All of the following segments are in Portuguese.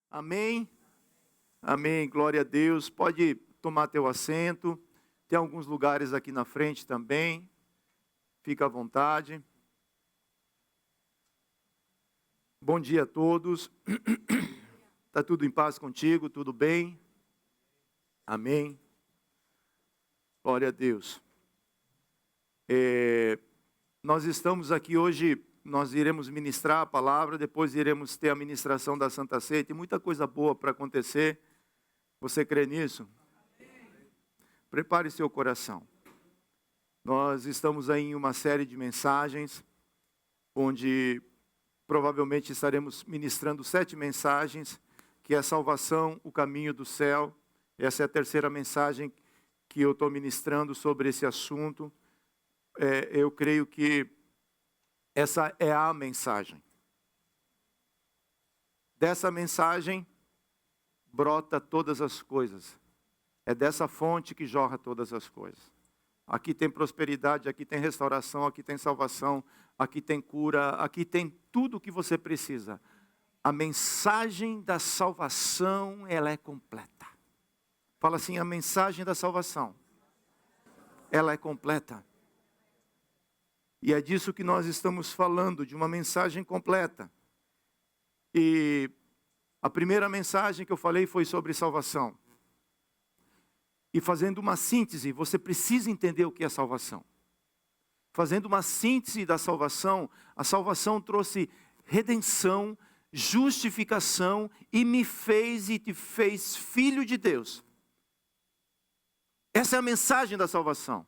Amém? Amém, glória a Deus. Pode tomar teu assento. Tem alguns lugares aqui na frente também. Fica à vontade. Bom dia a todos. Está tudo em paz contigo? Tudo bem? Amém. Glória a Deus. Nós estamos aqui hoje, nós iremos ministrar a palavra, depois iremos ter a ministração da Santa Ceia. Tem muita coisa boa para acontecer. Você crê nisso? Prepare seu coração. Nós estamos aí em uma série de mensagens, onde provavelmente estaremos ministrando 7 mensagens, que é a salvação, o caminho do céu. Essa é a terceira mensagem que eu estou ministrando sobre esse assunto. Eu creio que essa é a mensagem. Dessa mensagem brota todas as coisas. É dessa fonte que jorra todas as coisas. Aqui tem prosperidade, aqui tem restauração, aqui tem salvação, aqui tem cura, aqui tem tudo o que você precisa. A mensagem da salvação, ela é completa. Fala assim, a mensagem da salvação, ela é completa. E é disso que nós estamos falando, de uma mensagem completa. E a primeira mensagem que eu falei foi sobre salvação. E fazendo uma síntese, você precisa entender o que é salvação. Fazendo uma síntese da salvação, a salvação trouxe redenção, justificação e me fez e te fez filho de Deus. Essa é a mensagem da salvação.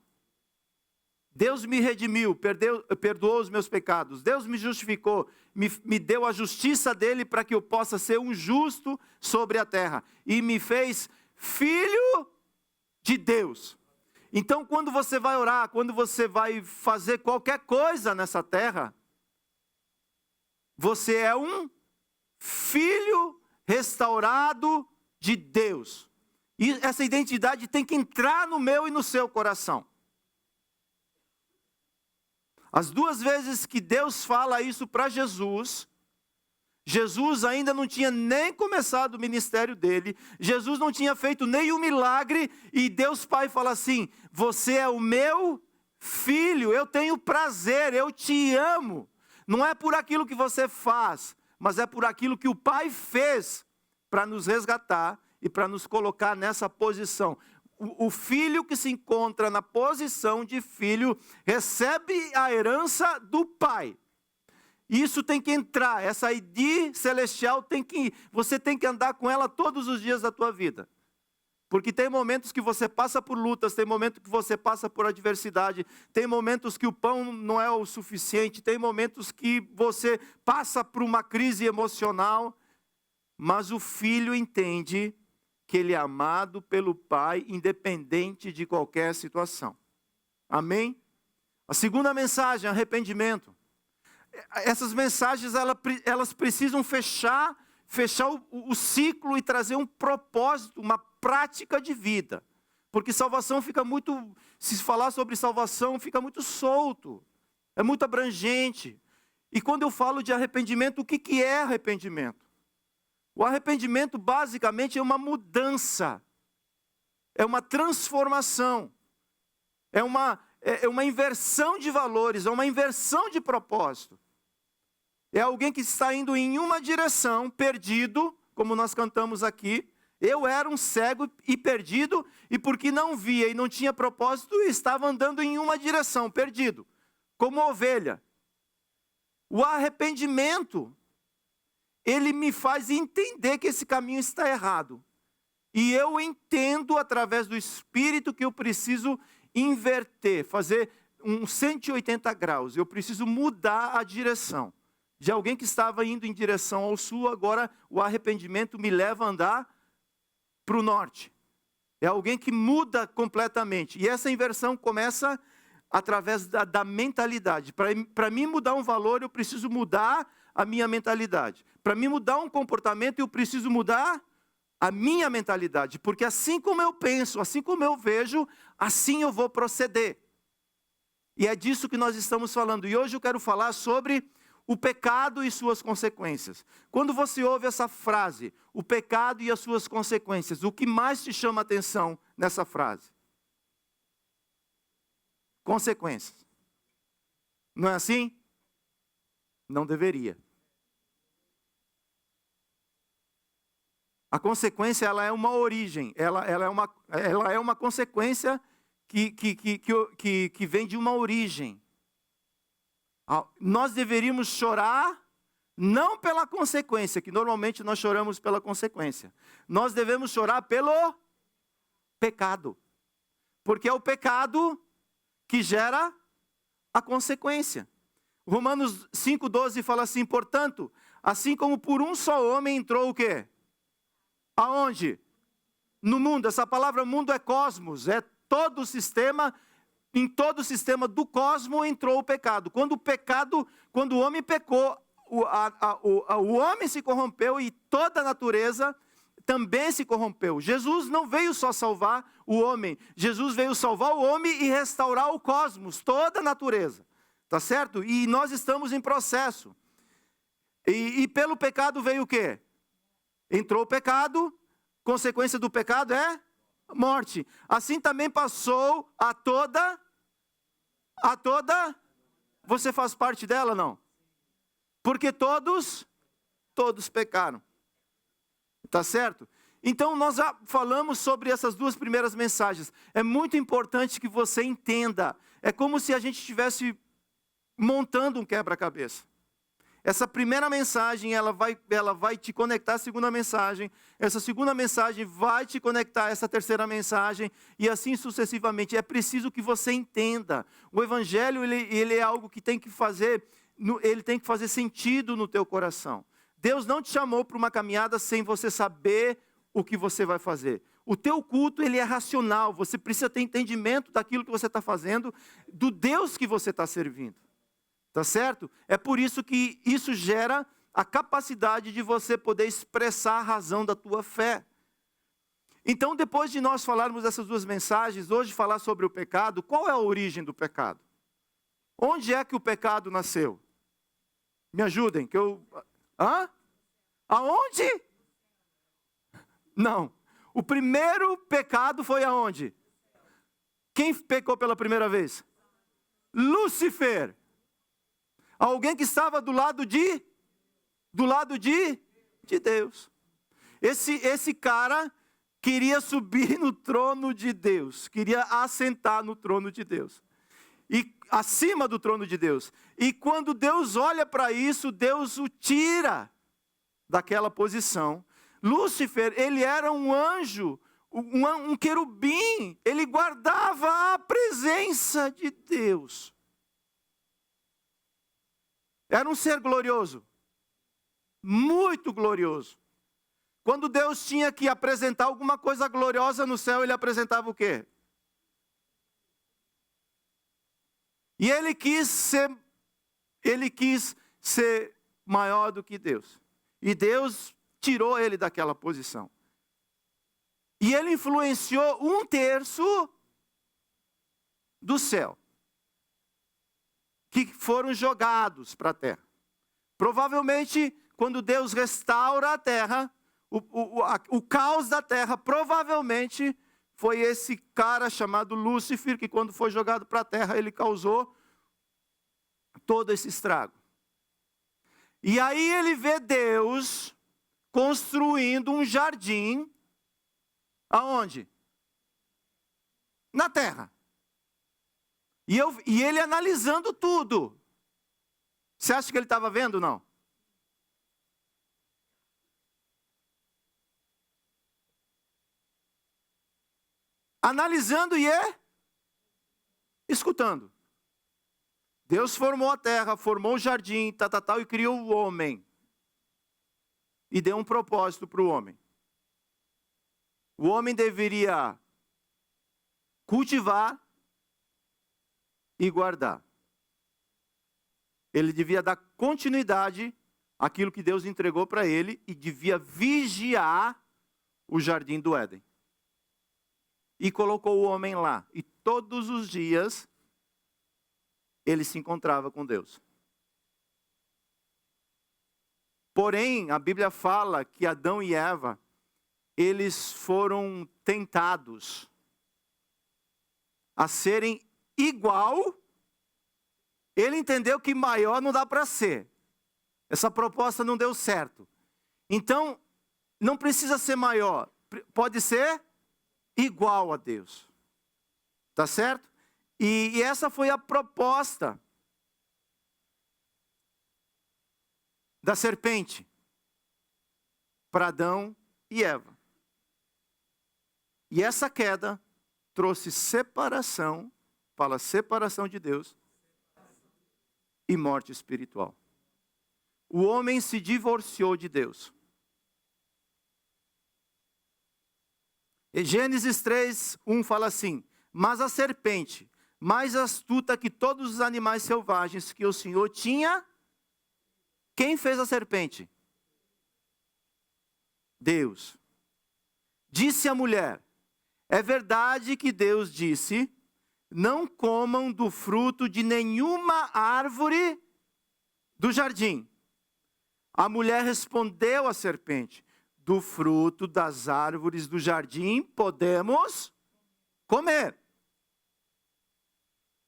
Deus me redimiu, perdoou os meus pecados. Deus me justificou, me deu a justiça dele para que eu possa ser um justo sobre a terra. E me fez filho de Deus. Então, quando você vai orar, quando você vai fazer qualquer coisa nessa terra, você é um filho restaurado de Deus. E essa identidade tem que entrar no meu e no seu coração. As 2 vezes que Deus fala isso para Jesus, Jesus ainda não tinha nem começado o ministério dele, Jesus não tinha feito nenhum milagre, e Deus Pai fala assim, você é o meu filho, eu tenho prazer, eu te amo. Não é por aquilo que você faz, mas é por aquilo que o Pai fez para nos resgatar e para nos colocar nessa posição. O filho que se encontra na posição de filho recebe a herança do pai. Isso tem que entrar, essa ID celestial você tem que andar com ela todos os dias da tua vida. Porque tem momentos que você passa por lutas, tem momentos que você passa por adversidade, tem momentos que o pão não é o suficiente, tem momentos que você passa por uma crise emocional, mas o filho entende que ele é amado pelo Pai, independente de qualquer situação. Amém? A segunda mensagem, arrependimento. Essas mensagens, elas precisam fechar o ciclo e trazer um propósito, uma prática de vida. Porque salvação fica muito, se falar sobre salvação, fica muito solto. É muito abrangente. E quando eu falo de arrependimento, o que é arrependimento? O arrependimento basicamente é uma mudança, é uma transformação, é uma inversão de valores, é uma inversão de propósito. É alguém que está indo em uma direção, perdido, como nós cantamos aqui. Eu era um cego e perdido, e porque não via e não tinha propósito, estava andando em uma direção, perdido, como ovelha. O arrependimento, ele me faz entender que esse caminho está errado. E eu entendo através do Espírito que eu preciso inverter, fazer um 180 graus. Eu preciso mudar a direção. De alguém que estava indo em direção ao sul, agora o arrependimento me leva a andar para o norte. É alguém que muda completamente. E essa inversão começa através da mentalidade. Para mim mudar um valor, eu preciso mudar a minha mentalidade. Para mim mudar um comportamento, eu preciso mudar a minha mentalidade. Porque assim como eu penso, assim como eu vejo, assim eu vou proceder. E é disso que nós estamos falando. E hoje eu quero falar sobre o pecado e suas consequências. Quando você ouve essa frase, o pecado e as suas consequências, o que mais te chama a atenção nessa frase? Consequências. Não é assim? Não deveria. A consequência, ela é uma origem, ela é uma consequência que vem de uma origem. Nós deveríamos chorar, não pela consequência, que normalmente nós choramos pela consequência. Nós devemos chorar pelo pecado. Porque é o pecado que gera a consequência. Romanos 5,12 fala assim, portanto, assim como por um só homem entrou o quê? Aonde? No mundo. Essa palavra mundo é cosmos, é todo o sistema. Em todo o sistema do cosmos entrou o pecado. Quando o homem pecou, o homem se corrompeu e toda a natureza também se corrompeu. Jesus não veio só salvar o homem. Jesus veio salvar o homem e restaurar o cosmos, toda a natureza. Tá certo? E nós estamos em processo. E pelo pecado veio o quê? Entrou o pecado, consequência do pecado é morte. Assim também passou a toda, você faz parte dela, não? Porque todos pecaram. Tá certo? Então nós já falamos sobre essas duas primeiras mensagens. É muito importante que você entenda. É como se a gente estivesse montando um quebra-cabeça. Essa primeira mensagem, ela vai te conectar à segunda mensagem. Essa segunda mensagem vai te conectar a essa terceira mensagem. E assim sucessivamente. É preciso que você entenda. O Evangelho, ele é algo que tem que fazer sentido no teu coração. Deus não te chamou para uma caminhada sem você saber o que você vai fazer. O teu culto, ele é racional. Você precisa ter entendimento daquilo que você está fazendo, do Deus que você está servindo. Tá certo? É por isso que isso gera a capacidade de você poder expressar a razão da tua fé. Então, depois de nós falarmos dessas duas mensagens, hoje falar sobre o pecado, qual é a origem do pecado? Onde é que o pecado nasceu? Me ajudem, Hã? Aonde? Não. O primeiro pecado foi aonde? Quem pecou pela primeira vez? Lúcifer. Alguém que estava do lado de Deus. Esse cara queria subir no trono de Deus, queria assentar no trono de Deus. E acima do trono de Deus. E quando Deus olha para isso, Deus o tira daquela posição. Lúcifer, ele era um anjo, um querubim, ele guardava a presença de Deus. Era um ser glorioso, muito glorioso. Quando Deus tinha que apresentar alguma coisa gloriosa no céu, ele apresentava o quê? E ele quis ser maior do que Deus. E Deus tirou ele daquela posição. E ele influenciou 1/3 do céu, que foram jogados para a terra. Provavelmente, quando Deus restaura a terra, o caos da terra, provavelmente foi esse cara chamado Lúcifer, que quando foi jogado para a terra, ele causou todo esse estrago. E aí ele vê Deus construindo um jardim, aonde? Na terra. E ele analisando tudo. Você acha que ele estava vendo, não? Analisando e escutando. Deus formou a terra, formou o jardim, e criou o homem. E deu um propósito para o homem. O homem deveria cultivar e guardar. Ele devia dar continuidade àquilo que Deus entregou para ele e devia vigiar o jardim do Éden. E colocou o homem lá. E todos os dias ele se encontrava com Deus. Porém, a Bíblia fala que Adão e Eva, eles foram tentados a serem igual. Ele entendeu que maior não dá para ser. Essa proposta não deu certo. Então, não precisa ser maior. Pode ser igual a Deus. Tá certo? E essa foi a proposta da serpente para Adão e Eva. E essa queda trouxe separação, fala separação de Deus e morte espiritual. O homem se divorciou de Deus. E Gênesis 3:1 fala assim: mas a serpente, mais astuta que todos os animais selvagens que o Senhor tinha. Quem fez a serpente? Deus. Disse a mulher: é verdade que Deus disse, não comam do fruto de nenhuma árvore do jardim. A mulher respondeu à serpente: do fruto das árvores do jardim podemos comer.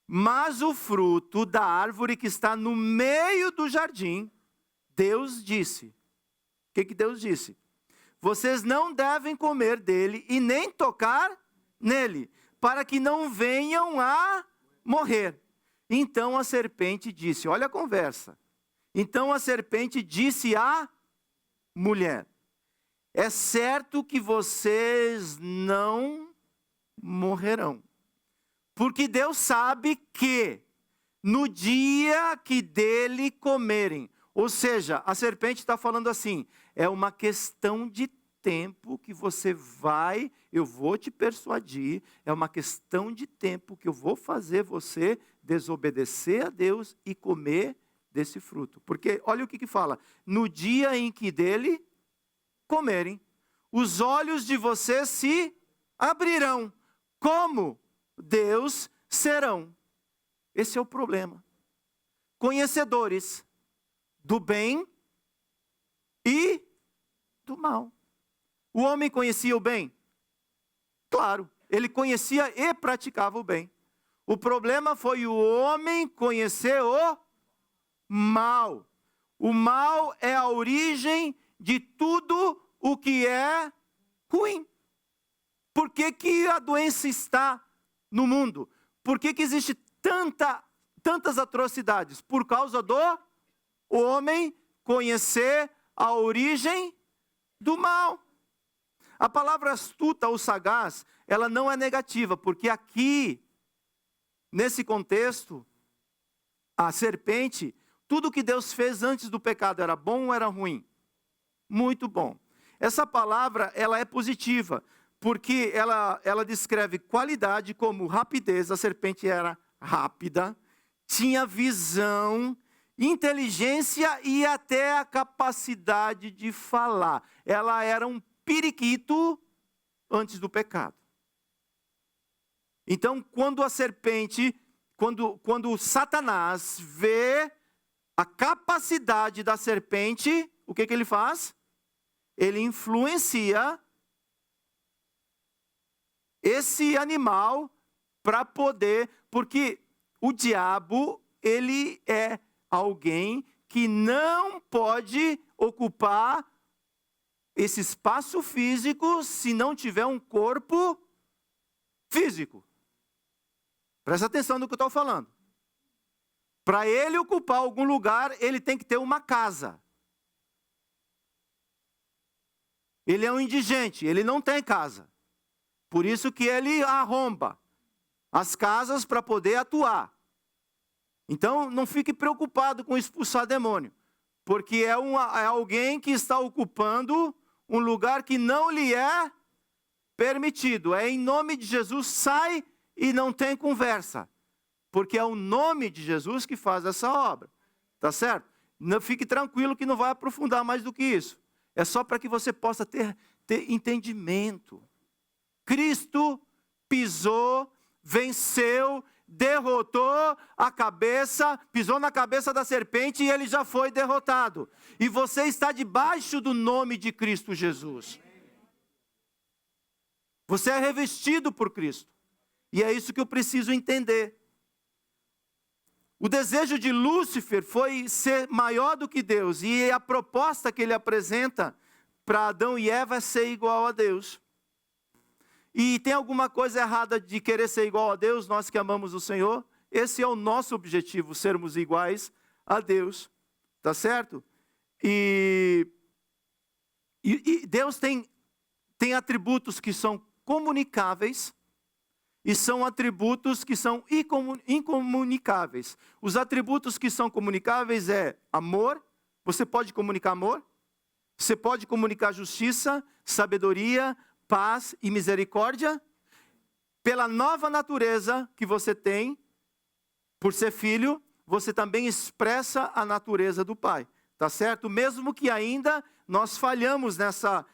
Mas o fruto da árvore que está no meio do jardim, Deus disse. O que Deus disse? Vocês não devem comer dele e nem tocar nele, para que não venham a morrer. Então a serpente disse, olha a conversa. Então a serpente disse à mulher: é certo que vocês não morrerão, porque Deus sabe que no dia que dele comerem, ou seja, a serpente está falando assim, é uma questão de tempo que você vai, eu vou te persuadir, é uma questão de tempo que eu vou fazer você desobedecer a Deus e comer desse fruto. Porque olha o que fala, no dia em que dele comerem, os olhos de vocês se abrirão, como Deus serão. Esse é o problema. Conhecedores do bem e do mal. O homem conhecia o bem? Claro, ele conhecia e praticava o bem. O problema foi o homem conhecer o mal. O mal é a origem de tudo o que é ruim. Por que a doença está no mundo? Por que existe tantas atrocidades? Por causa do homem conhecer a origem do mal. A palavra astuta ou sagaz, ela não é negativa, porque aqui, nesse contexto, a serpente, tudo que Deus fez antes do pecado era bom ou era ruim? Muito bom. Essa palavra, ela é positiva, porque ela descreve qualidade como rapidez. A serpente era rápida, tinha visão, inteligência e até a capacidade de falar. Ela era um periquito antes do pecado. Então, quando a serpente, quando Satanás vê a capacidade da serpente, o que ele faz? Ele influencia esse animal para poder, porque o diabo, ele é alguém que não pode ocupar esse espaço físico se não tiver um corpo físico. Presta atenção no que eu estou falando. Para ele ocupar algum lugar, ele tem que ter uma casa. Ele é um indigente, ele não tem casa. Por isso que ele arromba as casas para poder atuar. Então, não fique preocupado com expulsar demônio, porque é alguém que está ocupando um lugar que não lhe é permitido. É em nome de Jesus, sai e não tem conversa, porque é o nome de Jesus que faz essa obra, tá certo? Não, fique tranquilo que não vai aprofundar mais do que isso. É só para que você possa ter entendimento. Cristo pisou, venceu, derrotou a cabeça, pisou na cabeça da serpente e ele já foi derrotado. E você está debaixo do nome de Cristo Jesus. Você é revestido por Cristo. E é isso que eu preciso entender. O desejo de Lúcifer foi ser maior do que Deus. E a proposta que ele apresenta para Adão e Eva é ser igual a Deus. E tem alguma coisa errada de querer ser igual a Deus, nós que amamos o Senhor? Esse é o nosso objetivo, sermos iguais a Deus. Tá certo? E Deus tem atributos que são comunicáveis e são atributos que são incomunicáveis. Os atributos que são comunicáveis é amor. Você pode comunicar amor? Você pode comunicar justiça, sabedoria, paz e misericórdia? Pela nova natureza que você tem, por ser filho, você também expressa a natureza do Pai. Tá certo? Mesmo que ainda nós falhamos nessa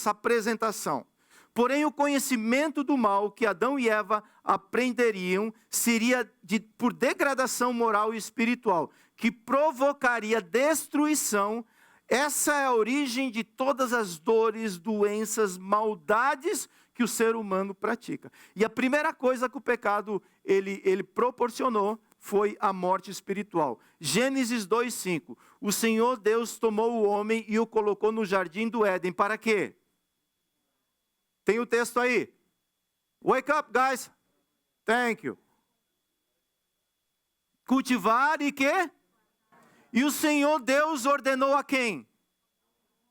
apresentação. Porém, o conhecimento do mal que Adão e Eva aprenderiam seria por degradação moral e espiritual, que provocaria destruição. Essa é a origem de todas as dores, doenças, maldades que o ser humano pratica. E a primeira coisa que o pecado ele proporcionou foi a morte espiritual. Gênesis 2:5. O Senhor Deus tomou o homem e o colocou no jardim do Éden. Para quê? Tem o texto aí. Wake up, guys. Thank you. Cultivar e quê? E o Senhor Deus ordenou a quem?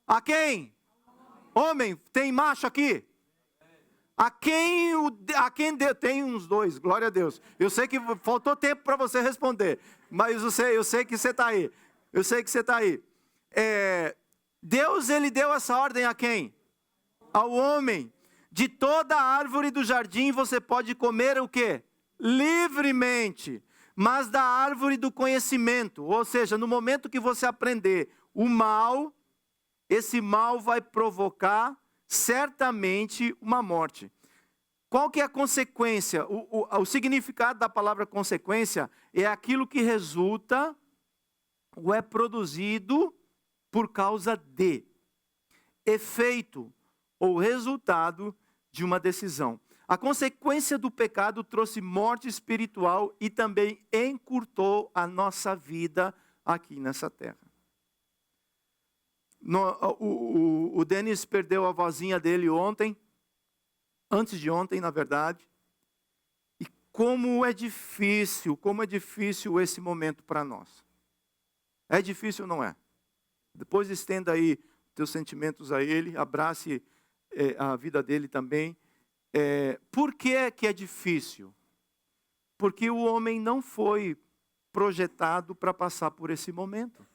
A quem? Homem. Tem macho aqui? A quem Deus? Tem uns dois, glória a Deus. Eu sei que faltou tempo para você responder, mas eu sei que você está aí. Eu sei que você está aí. Deus, ele deu essa ordem a quem? Ao homem. De toda a árvore do jardim você pode comer o quê? Livremente. Mas da árvore do conhecimento, ou seja, no momento que você aprender o mal, esse mal vai provocar certamente uma morte. Qual que é a consequência? O significado da palavra consequência é aquilo que resulta ou é produzido por causa de efeito ou resultado de uma decisão. A consequência do pecado trouxe morte espiritual e também encurtou a nossa vida aqui nessa terra. O Denis perdeu a vozinha dele ontem, antes de ontem, na verdade. E como é difícil esse momento para nós. É difícil ou não é? Depois estenda aí teus sentimentos a ele, abrace a vida dele também. Por que é difícil? Porque o homem não foi projetado para passar por esse momento.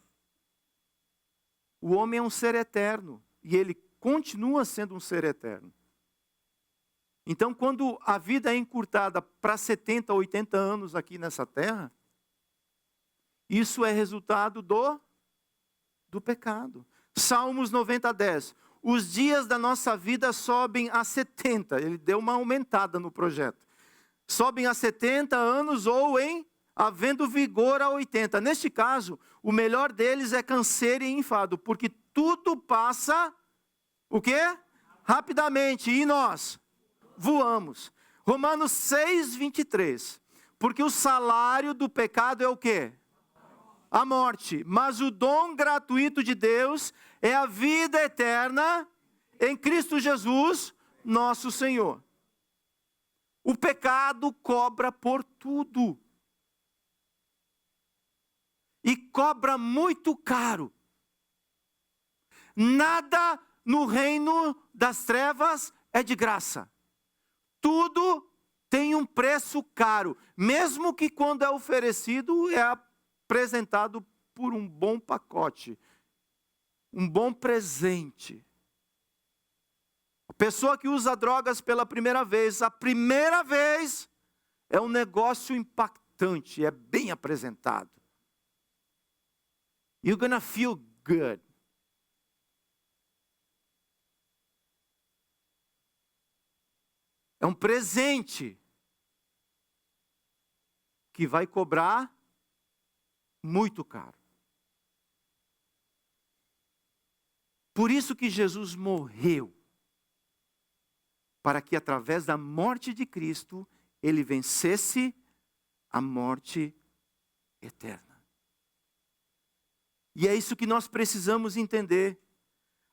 O homem é um ser eterno e ele continua sendo um ser eterno. Então, quando a vida é encurtada para 70, 80 anos aqui nessa terra, isso é resultado do pecado. Salmos 90:10. Os dias da nossa vida sobem a 70. Ele deu uma aumentada no projeto. Sobem a 70 anos ou havendo vigor a 80. Neste caso, o melhor deles é canseiro e enfado, porque tudo passa, o quê? Rapidamente. E nós voamos. Romanos 6:23. Porque o salário do pecado é o quê? A morte. Mas o dom gratuito de Deus é a vida eterna em Cristo Jesus, nosso Senhor. O pecado cobra por tudo. E cobra muito caro. Nada no reino das trevas é de graça. Tudo tem um preço caro. Mesmo que quando é oferecido, é apresentado por um bom pacote. Um bom presente. A pessoa que usa drogas pela primeira vez, a primeira vez, é um negócio impactante, é bem apresentado. You're gonna feel good. É um presente. que vai cobrar muito caro. Por isso que Jesus morreu, para que através da morte de Cristo, ele vencesse a morte eterna. E é isso que nós precisamos entender.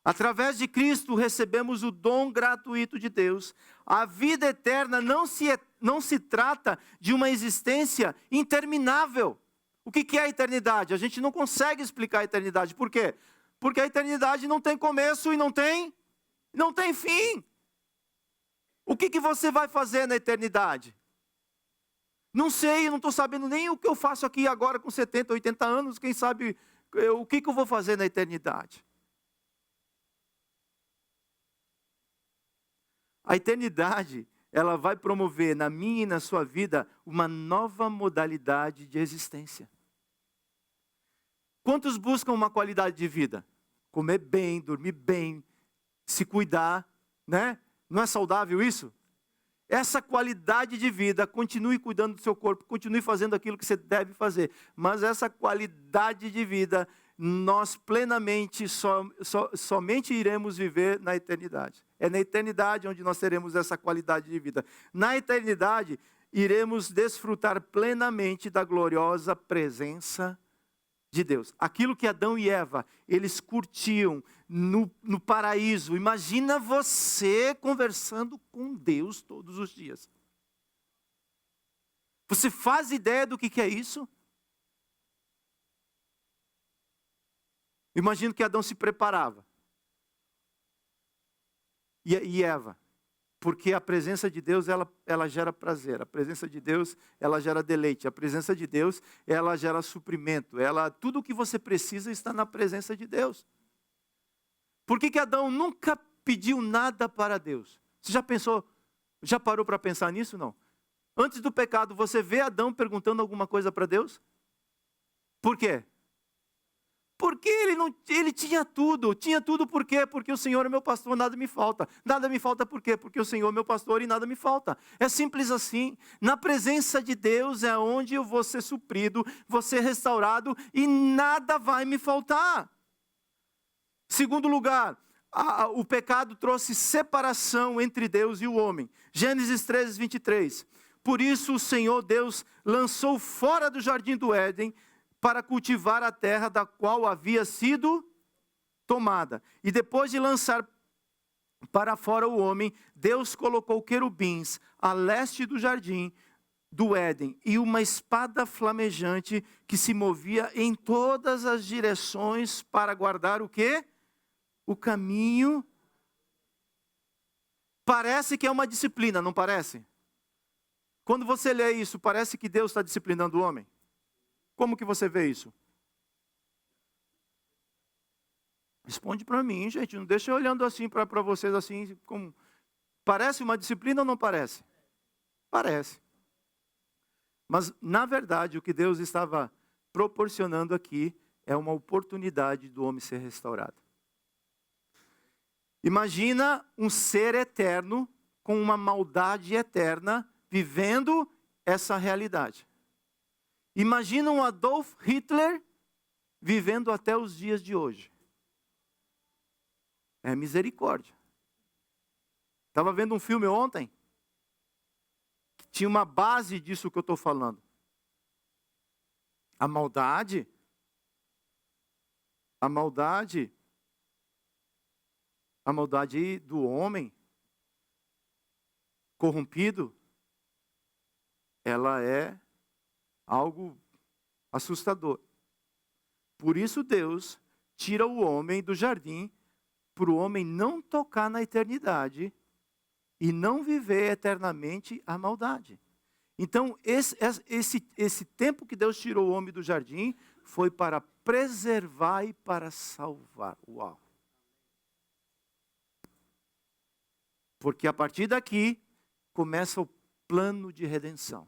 Através de Cristo recebemos o dom gratuito de Deus. A vida eterna não se trata de uma existência interminável. O que é a eternidade? A gente não consegue explicar a eternidade. Por quê? Porque a eternidade não tem começo e não tem fim. O que você vai fazer na eternidade? Não sei, não estou sabendo nem o que eu faço aqui agora com 70, 80 anos. Quem sabe o que eu vou fazer na eternidade? A eternidade, ela vai promover na minha e na sua vida uma nova modalidade de existência. Quantos buscam uma qualidade de vida? Comer bem, dormir bem, se cuidar, né? Não é saudável isso? Essa qualidade de vida, continue cuidando do seu corpo, continue fazendo aquilo que você deve fazer. Mas essa qualidade de vida, nós plenamente somente iremos viver na eternidade. É na eternidade onde nós teremos essa qualidade de vida. Na eternidade, iremos desfrutar plenamente da gloriosa presença de Deus. Aquilo que Adão e Eva, eles curtiam no paraíso. Imagina você conversando com Deus todos os dias. Você faz ideia do que é isso? Imagino que Adão se preparava. E Eva. Porque a presença de Deus, ela gera prazer. A presença de Deus, ela gera deleite. A presença de Deus, ela gera suprimento. Tudo o que você precisa está na presença de Deus. Por que Adão nunca pediu nada para Deus? Você já parou para pensar nisso? Não. Antes do pecado, você vê Adão perguntando alguma coisa para Deus? Por quê? Porque ele tinha tudo por quê? Porque o Senhor é meu pastor, nada me falta. Nada me falta por quê? Porque o Senhor é meu pastor e nada me falta. É simples assim. Na presença de Deus é onde eu vou ser suprido, vou ser restaurado e nada vai me faltar. Segundo lugar, o pecado trouxe separação entre Deus e o homem. Gênesis 13, 23. Por isso o Senhor Deus lançou fora do jardim do Éden para cultivar a terra da qual havia sido tomada. E depois de lançar para fora o homem, Deus colocou querubins a leste do jardim do Éden e uma espada flamejante que se movia em todas as direções para guardar o quê? O caminho. Parece que é uma disciplina, não parece? Quando você lê isso, parece que Deus está disciplinando o homem? Como que você vê isso? Responde para mim, gente. Não deixa eu olhando assim para vocês assim. Como... Parece uma disciplina ou não parece? Parece. Mas, na verdade, o que Deus estava proporcionando aqui é uma oportunidade do homem ser restaurado. Imagina um ser eterno com uma maldade eterna vivendo essa realidade. Imagina um Adolf Hitler vivendo até os dias de hoje. É misericórdia. Estava vendo um filme ontem, que tinha uma base disso que eu estou falando. A maldade do homem corrompido, ela é algo assustador. Por isso Deus tira o homem do jardim, para o homem não tocar na eternidade e não viver eternamente a maldade. Então, esse tempo que Deus tirou o homem do jardim foi para preservar e para salvar. Uau! Porque a partir daqui começa o plano de redenção.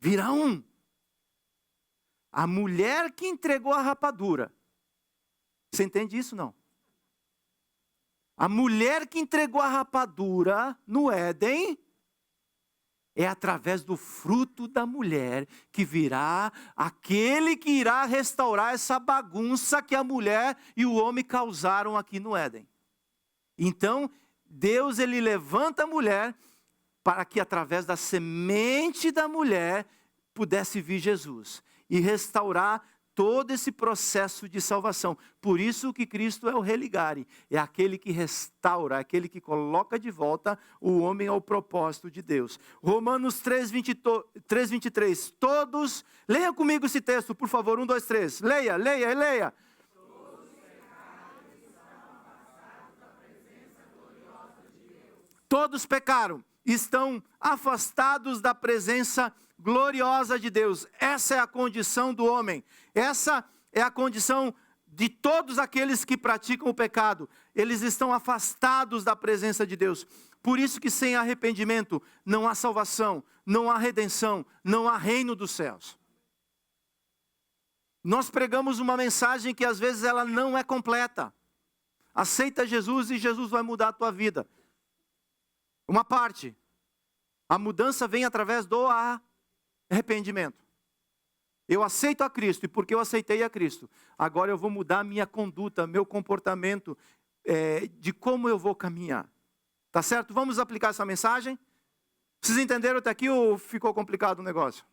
Vira um. A mulher que entregou a rapadura. Você entende isso, não? A mulher que entregou a rapadura no Éden É através do fruto da mulher que virá aquele que irá restaurar essa bagunça que a mulher e o homem causaram aqui no Éden. Então, Deus ele levanta a mulher para que através da semente da mulher pudesse vir Jesus e restaurar todo esse processo de salvação. Por isso que Cristo é o religare, é aquele que restaura, aquele que coloca de volta o homem ao propósito de Deus. Romanos 3:23. Todos, leia comigo esse texto, por favor, 1, 2, 3. Leia, leia e leia. Todos pecaram, estão afastados da presença gloriosa de Deus. Essa é a condição do homem. Essa é a condição de todos aqueles que praticam o pecado. Eles estão afastados da presença de Deus. Por isso que sem arrependimento não há salvação, não há redenção, não há reino dos céus. Nós pregamos uma mensagem que às vezes ela não é completa. Aceita Jesus e Jesus vai mudar a tua vida. Uma parte. A mudança vem através do arrependimento. Eu aceito a Cristo, e porque eu aceitei a Cristo, agora eu vou mudar a minha conduta, meu comportamento, de como eu vou caminhar. Tá certo? Vamos aplicar essa mensagem? Vocês entenderam até aqui ou ficou complicado o negócio?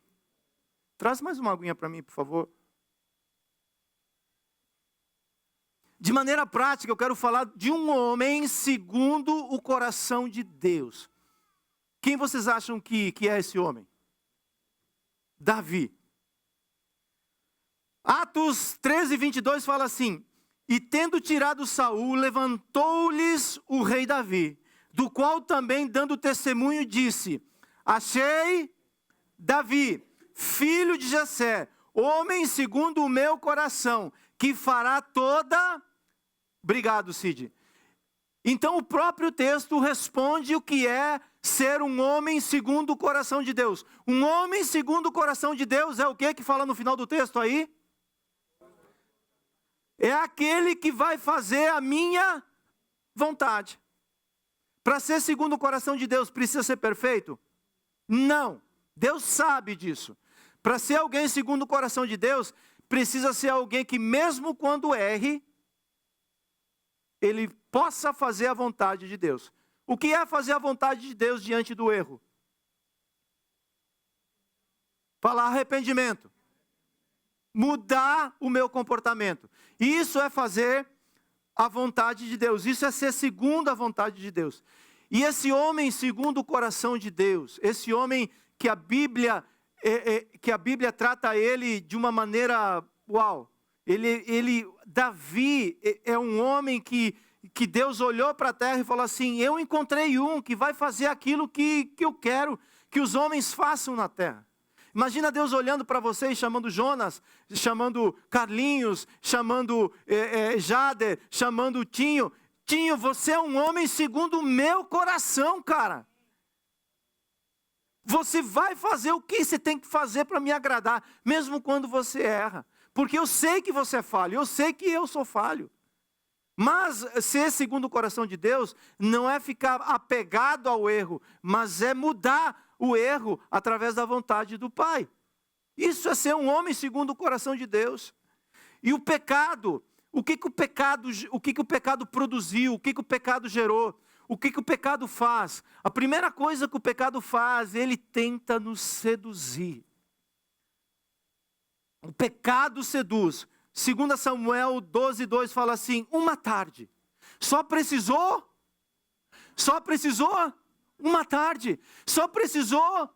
Traz mais uma aguinha para mim, por favor. De maneira prática, eu quero falar de um homem segundo o coração de Deus. Quem vocês acham que é esse homem? Davi. Atos 13:22 fala assim: e tendo tirado Saul, levantou-lhes o rei Davi, do qual também dando testemunho disse: achei Davi, filho de Jessé, homem segundo o meu coração, que fará toda... Obrigado, Cid. Então o próprio texto responde o que é ser um homem segundo o coração de Deus. Um homem segundo o coração de Deus é o que fala no final do texto aí? É aquele que vai fazer a minha vontade. Para ser segundo o coração de Deus, precisa ser perfeito? Não. Deus sabe disso. Para ser alguém segundo o coração de Deus, precisa ser alguém que mesmo quando erre, ele possa fazer a vontade de Deus. O que é fazer a vontade de Deus diante do erro? Falar arrependimento. Mudar o meu comportamento. Isso é fazer a vontade de Deus. Isso é ser segundo a vontade de Deus. E esse homem segundo o coração de Deus, esse homem que a Bíblia trata ele de uma maneira, uau. Davi é um homem que Deus olhou para a terra e falou assim: eu encontrei um que vai fazer aquilo que eu quero que os homens façam na terra. Imagina Deus olhando para você e chamando Jonas, chamando Carlinhos, chamando Jader, chamando Tinho. Tinho, você é um homem segundo o meu coração, cara. Você vai fazer o que você tem que fazer para me agradar, mesmo quando você erra. Porque eu sei que você é falho, eu sei que eu sou falho. Mas ser segundo o coração de Deus não é ficar apegado ao erro, mas é mudar o erro através da vontade do Pai. Isso é ser um homem segundo o coração de Deus. E o pecado, o que o pecado produziu, o que o pecado gerou, o que o pecado faz? A primeira coisa que o pecado faz, ele tenta nos seduzir. O pecado seduz. 2 Samuel 12:2 fala assim: uma tarde. Só precisou uma tarde. Só precisou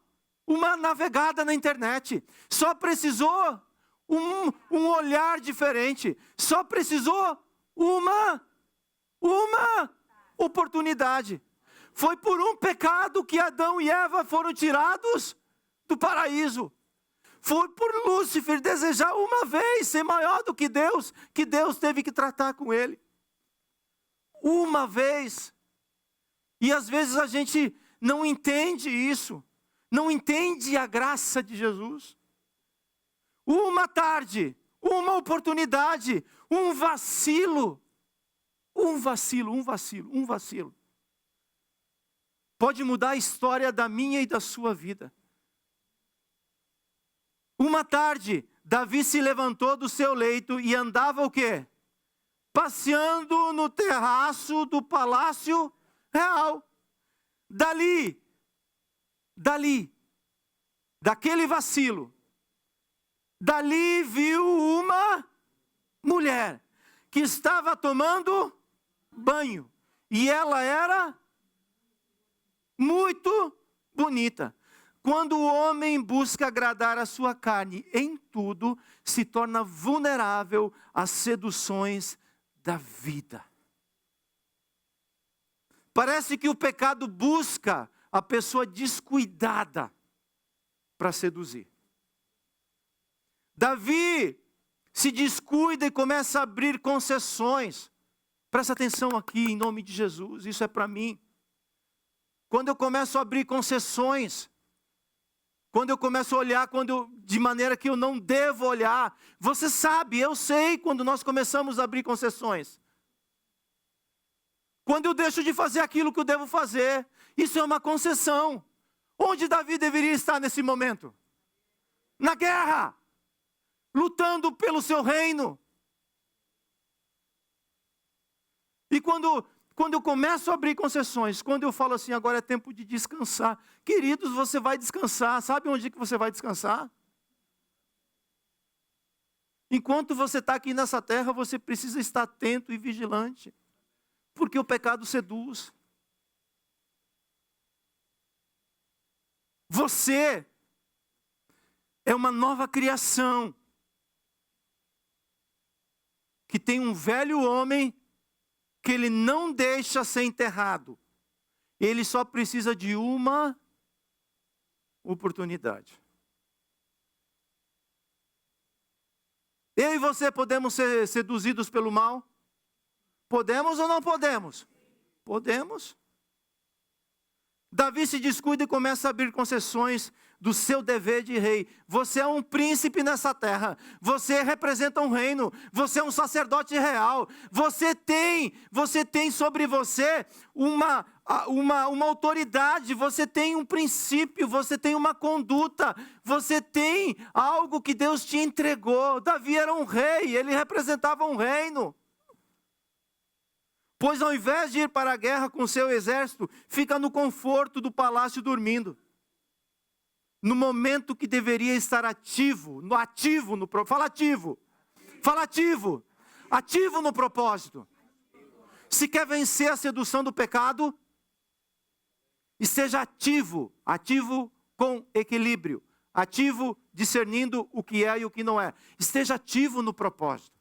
uma navegada na internet. Só precisou um olhar diferente. Só precisou uma oportunidade. Foi por um pecado que Adão e Eva foram tirados do paraíso. Foi por Lúcifer desejar uma vez ser maior do que Deus teve que tratar com ele. Uma vez. E às vezes a gente não entende isso. Não entende a graça de Jesus. Uma tarde, uma oportunidade, um vacilo. pode mudar a história da minha e da sua vida. Uma tarde, Davi se levantou do seu leito e andava o quê? Passeando no terraço do palácio real. Daquele vacilo, dali viu uma mulher que estava tomando banho. E ela era muito bonita. Quando o homem busca agradar a sua carne em tudo, se torna vulnerável às seduções da vida. Parece que o pecado busca a pessoa descuidada para seduzir. Davi se descuida e começa a abrir concessões. Presta atenção aqui, em nome de Jesus, isso é para mim. Quando eu começo a abrir concessões, quando eu começo a olhar de maneira que eu não devo olhar, você sabe, eu sei quando nós começamos a abrir concessões. Quando eu deixo de fazer aquilo que eu devo fazer, isso é uma concessão. Onde Davi deveria estar nesse momento? Na guerra, lutando pelo seu reino. E quando eu começo a abrir concessões, quando eu falo assim, agora é tempo de descansar. Queridos, você vai descansar. Sabe onde que você vai descansar? Enquanto você está aqui nessa terra, você precisa estar atento e vigilante. Porque o pecado seduz. Você é uma nova criação. Que tem um velho homem que ele não deixa ser enterrado. Ele só precisa de uma oportunidade. Eu e você podemos ser seduzidos pelo mal? Podemos ou não podemos? Podemos. Davi se descuida e começa a abrir concessões do seu dever de rei. Você é um príncipe nessa terra. Você representa um reino. Você é um sacerdote real. Você tem sobre você uma autoridade. Você tem um princípio. Você tem uma conduta. Você tem algo que Deus te entregou. Davi era um rei. Ele representava um reino. Pois ao invés de ir para a guerra com seu exército, fica no conforto do palácio dormindo. No momento que deveria estar ativo no propósito. Se quer vencer a sedução do pecado, esteja ativo com equilíbrio, ativo discernindo o que é e o que não é. Esteja ativo no propósito.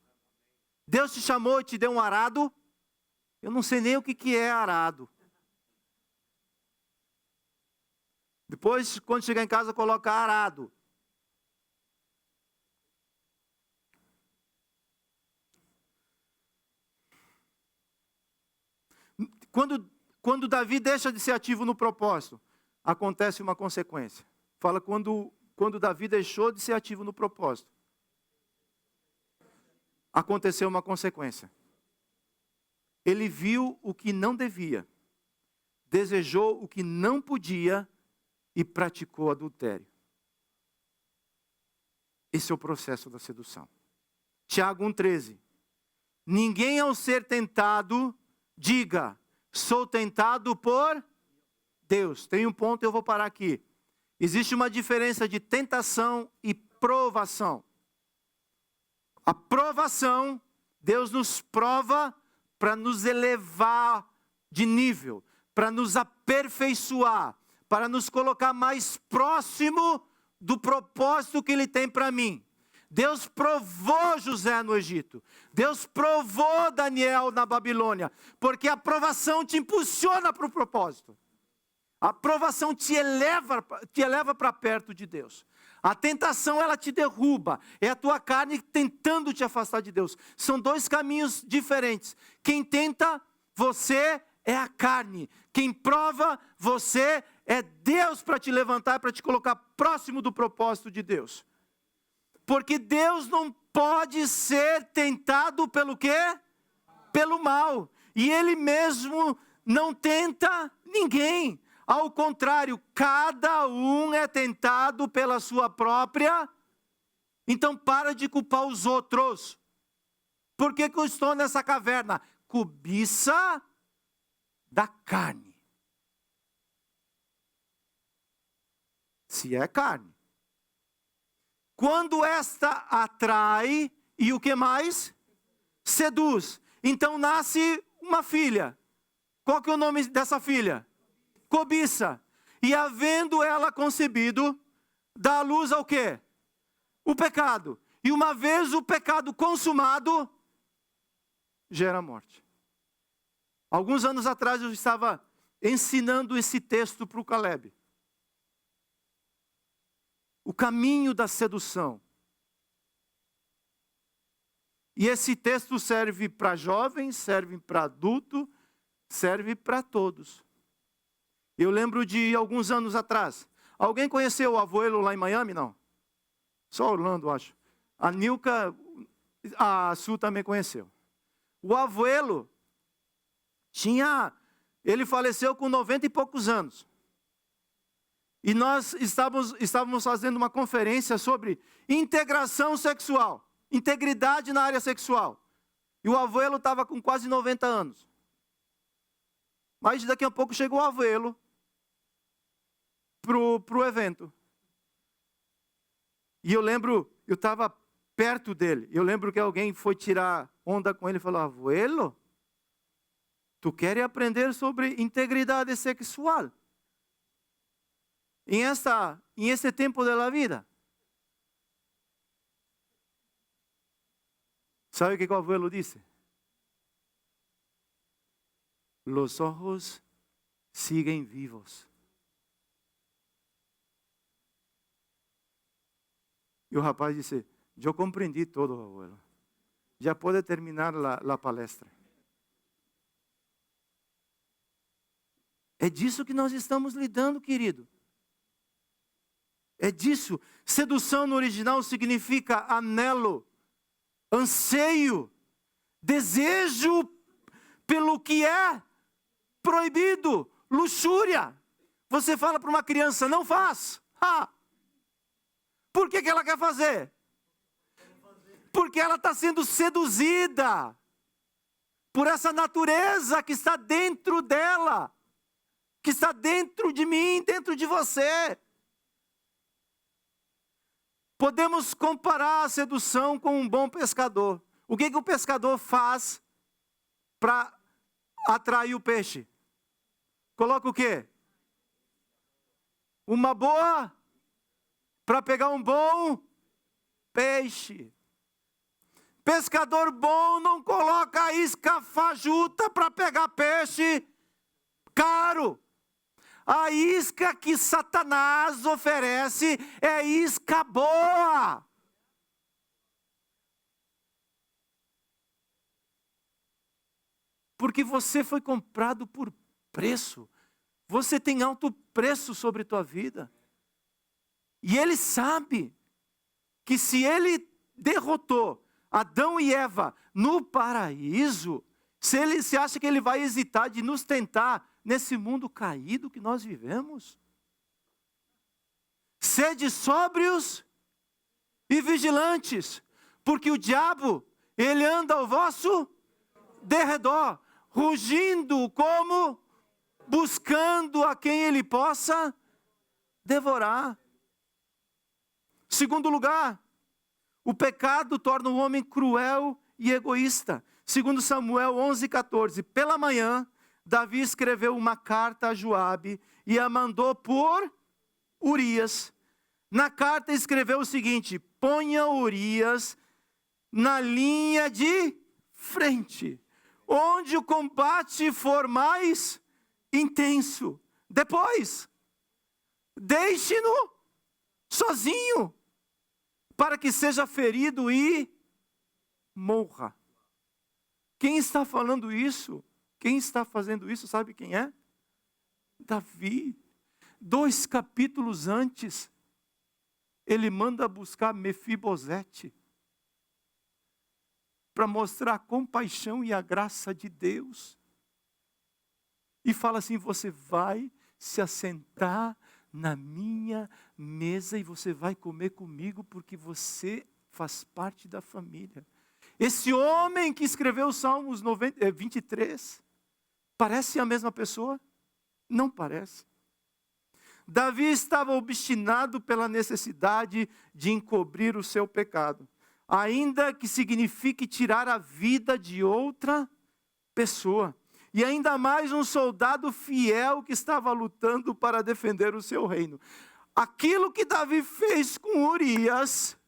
Deus te chamou e te deu um arado. Eu não sei nem o que é arado. Depois, quando chegar em casa, coloca arado. Quando Davi deixa de ser ativo no propósito, acontece uma consequência. Fala quando Davi deixou de ser ativo no propósito, aconteceu uma consequência. Ele viu o que não devia, desejou o que não podia e praticou adultério. Esse é o processo da sedução. Tiago 1,13. Ninguém ao ser tentado, diga, sou tentado por Deus. Tem um ponto, eu vou parar aqui. Existe uma diferença de tentação e provação. A provação, Deus nos prova para nos elevar de nível, para nos aperfeiçoar, para nos colocar mais próximo do propósito que Ele tem para mim. Deus provou José no Egito. Deus provou Daniel na Babilônia. Porque a provação te impulsiona para o propósito. A provação te eleva para perto de Deus. A tentação, ela te derruba. É a tua carne tentando te afastar de Deus. São dois caminhos diferentes. Quem tenta você é a carne. Quem prova você é Deus para te levantar, para te colocar próximo do propósito de Deus. Porque Deus não pode ser tentado pelo quê? Pelo mal. E Ele mesmo não tenta ninguém. Ao contrário, cada um é tentado pela sua própria. Então para de culpar os outros. Por que eu estou nessa caverna? Cobiça da carne. Se é carne. Quando esta atrai, e o que mais? Seduz. Então nasce uma filha. Qual que é o nome dessa filha? Cobiça. E havendo ela concebido, dá à luz ao quê? O pecado. E uma vez o pecado consumado, gera morte. Alguns anos atrás eu estava ensinando esse texto para o Caleb. O caminho da sedução. E esse texto serve para jovens, serve para adulto, serve para todos. Eu lembro de alguns anos atrás. Alguém conheceu o Avoelo lá em Miami? Não. Só Orlando, acho. A Nilka, a Su também conheceu. O Avoelo ele faleceu com 90 e poucos anos. E nós estávamos fazendo uma conferência sobre integração sexual, integridade na área sexual. E o Avoelo estava com quase 90 anos. Mas daqui a pouco chegou o Avoelo pro evento. E eu lembro, eu estava perto dele. Eu lembro que alguém foi tirar onda com ele e falou: Avoelo, tu queres aprender sobre integridade sexual? Em este tempo da vida. ¿Sabe o que o abuelo disse? Los ojos siguen vivos. E o rapaz disse: eu compreendi todo, abuelo. Já pode terminar a palestra. É disso que nós estamos lidando, querido. É disso. Sedução no original significa anelo, anseio, desejo pelo que é proibido, luxúria. Você fala para uma criança: não faz. Por que ela quer fazer? Porque ela está sendo seduzida por essa natureza que está dentro dela, que está dentro de mim, dentro de você. Podemos comparar a sedução com um bom pescador. O que o pescador faz para atrair o peixe? Coloca o quê? Uma boa, para pegar um bom peixe. Pescador bom não coloca a isca fajuta para pegar peixe caro. A isca que Satanás oferece é isca boa. Porque você foi comprado por preço. Você tem alto preço sobre tua vida. E ele sabe que se ele derrotou Adão e Eva no paraíso, se acha que ele vai hesitar de nos tentar nesse mundo caído que nós vivemos? Sede sóbrios e vigilantes, porque o diabo, ele anda ao vosso derredor, rugindo como buscando a quem ele possa devorar. Segundo lugar, o pecado torna o homem cruel e egoísta. Segundo Samuel 11:14, pela manhã, Davi escreveu uma carta a Joabe e a mandou por Urias. Na carta escreveu o seguinte: ponha Urias na linha de frente, onde o combate for mais intenso. Depois, deixe-no sozinho, para que seja ferido e morra. Quem está falando isso? Quem está fazendo isso, sabe quem é? Davi. 2 capítulos antes, ele manda buscar Mefibosete para mostrar a compaixão e a graça de Deus. E fala assim: você vai se assentar na minha mesa e você vai comer comigo porque você faz parte da família. Esse homem que escreveu os Salmos 23, parece a mesma pessoa? Não parece. Davi estava obstinado pela necessidade de encobrir o seu pecado, ainda que signifique tirar a vida de outra pessoa. E ainda mais um soldado fiel que estava lutando para defender o seu reino. Aquilo que Davi fez com Urias,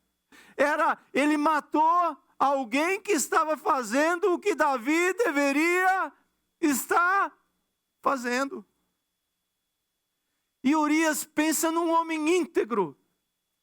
ele matou alguém que estava fazendo o que Davi deveria estar fazendo. E Urias pensa num homem íntegro.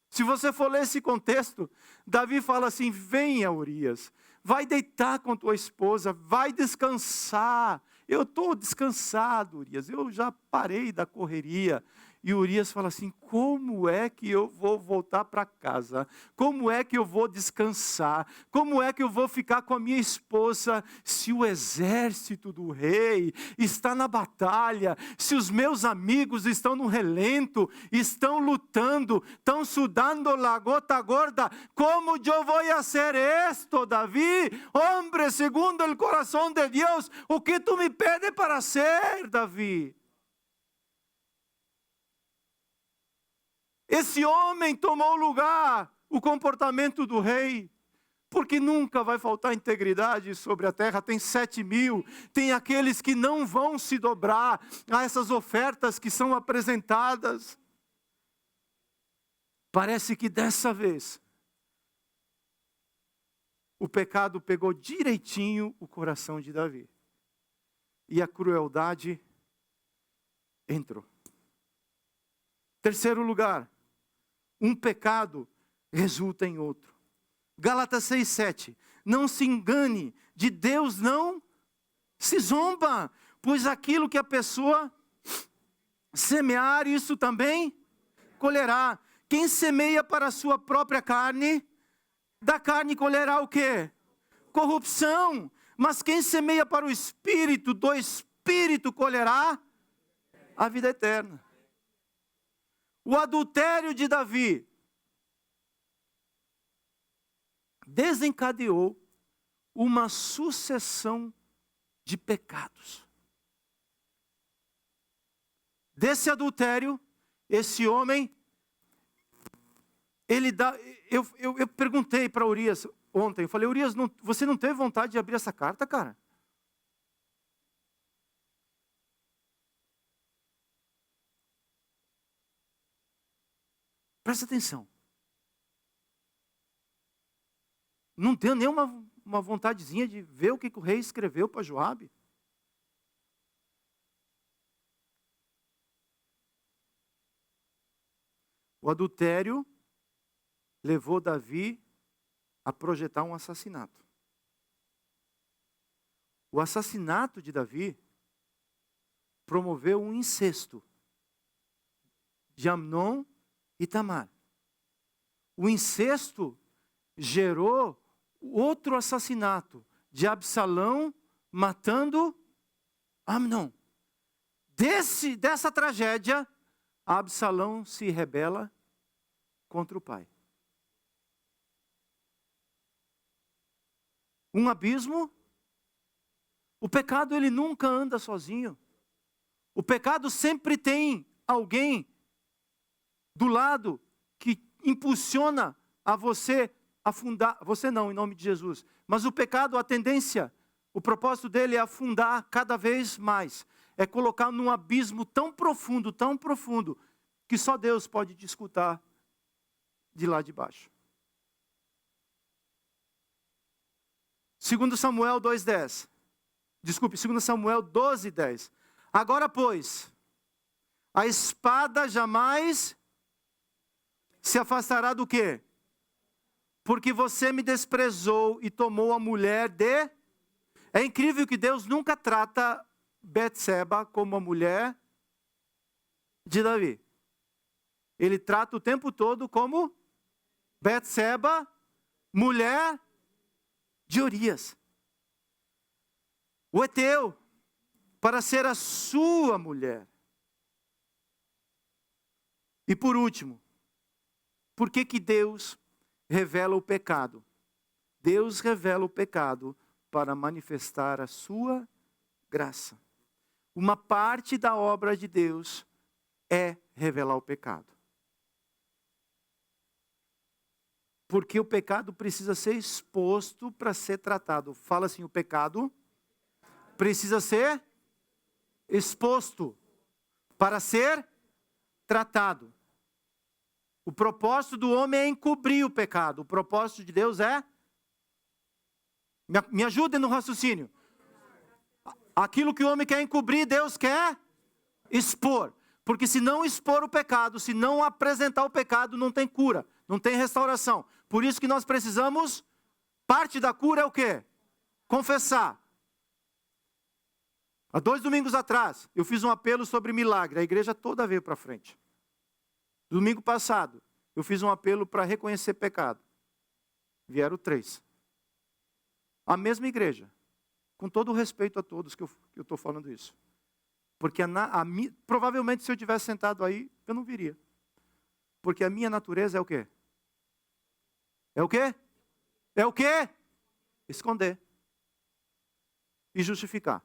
Se você for ler esse contexto, Davi fala assim: venha, Urias, vai deitar com tua esposa, vai descansar. Eu estou descansado, Urias, eu já parei da correria. E Urias fala assim: como é que eu vou voltar para casa? Como é que eu vou descansar? Como é que eu vou ficar com a minha esposa se o exército do rei está na batalha? Se os meus amigos estão no relento, estão lutando, estão sudando la gota gorda? Como eu vou fazer esto, Davi? Hombre, segundo o coração de Deus, o que tu me pedes para ser, Davi? Esse homem tomou lugar, o comportamento do rei, porque nunca vai faltar integridade sobre a terra. Tem 7.000, tem aqueles que não vão se dobrar a essas ofertas que são apresentadas. Parece que dessa vez, o pecado pegou direitinho o coração de Davi. E a crueldade entrou. Terceiro lugar, um pecado resulta em outro. Gálatas 6:7. Não se engane, de Deus não se zomba, pois aquilo que a pessoa semear, isso também colherá. Quem semeia para a sua própria carne, da carne colherá o quê? Corrupção. Mas quem semeia para o Espírito, do Espírito colherá a vida eterna. O adultério de Davi desencadeou uma sucessão de pecados. Desse adultério, esse homem, eu perguntei para Urias ontem, eu falei: Urias, você não teve vontade de abrir essa carta, cara? Presta atenção. Não deu nem uma vontadezinha de ver o que o rei escreveu para Joabe? O adultério levou Davi a projetar um assassinato. O assassinato de Davi promoveu um incesto de Amnon e Tamar. O incesto gerou outro assassinato de Absalão matando Amnon. Dessa tragédia, Absalão se rebela contra o pai. Um abismo. O pecado, ele nunca anda sozinho. O pecado sempre tem alguém do lado que impulsiona a você afundar. Você não, em nome de Jesus. Mas o pecado, a tendência, o propósito dele é afundar cada vez mais. É colocar num abismo tão profundo, que só Deus pode te escutar de lá de baixo. 2 Samuel 2:10. Desculpe, 2 Samuel 12:10. Agora, pois, a espada jamais se afastará do quê? Porque você me desprezou e tomou a mulher de... É incrível que Deus nunca trata Betseba como a mulher de Davi. Ele trata o tempo todo como Betseba, mulher de Urias. O Eteu, para ser a sua mulher. E por último, por que que Deus revela o pecado? Deus revela o pecado para manifestar a sua graça. Uma parte da obra de Deus é revelar o pecado. Porque o pecado precisa ser exposto para ser tratado. Fala assim, o pecado precisa ser exposto para ser tratado. O propósito do homem é encobrir o pecado. O propósito de Deus é... Me ajudem no raciocínio. Aquilo que o homem quer encobrir, Deus quer expor. Porque se não expor o pecado, se não apresentar o pecado, não tem cura, não tem restauração. Por isso que nós precisamos, parte da cura é o quê? Confessar. Há 2 domingos atrás, eu fiz um apelo sobre milagre. A igreja toda veio para frente. Domingo passado, eu fiz um apelo para reconhecer pecado. Vieram 3. A mesma igreja. Com todo o respeito a todos que eu estou falando isso. Porque provavelmente se eu tivesse sentado aí, eu não viria. Porque a minha natureza é o quê? É o quê? É o quê? Esconder. E justificar.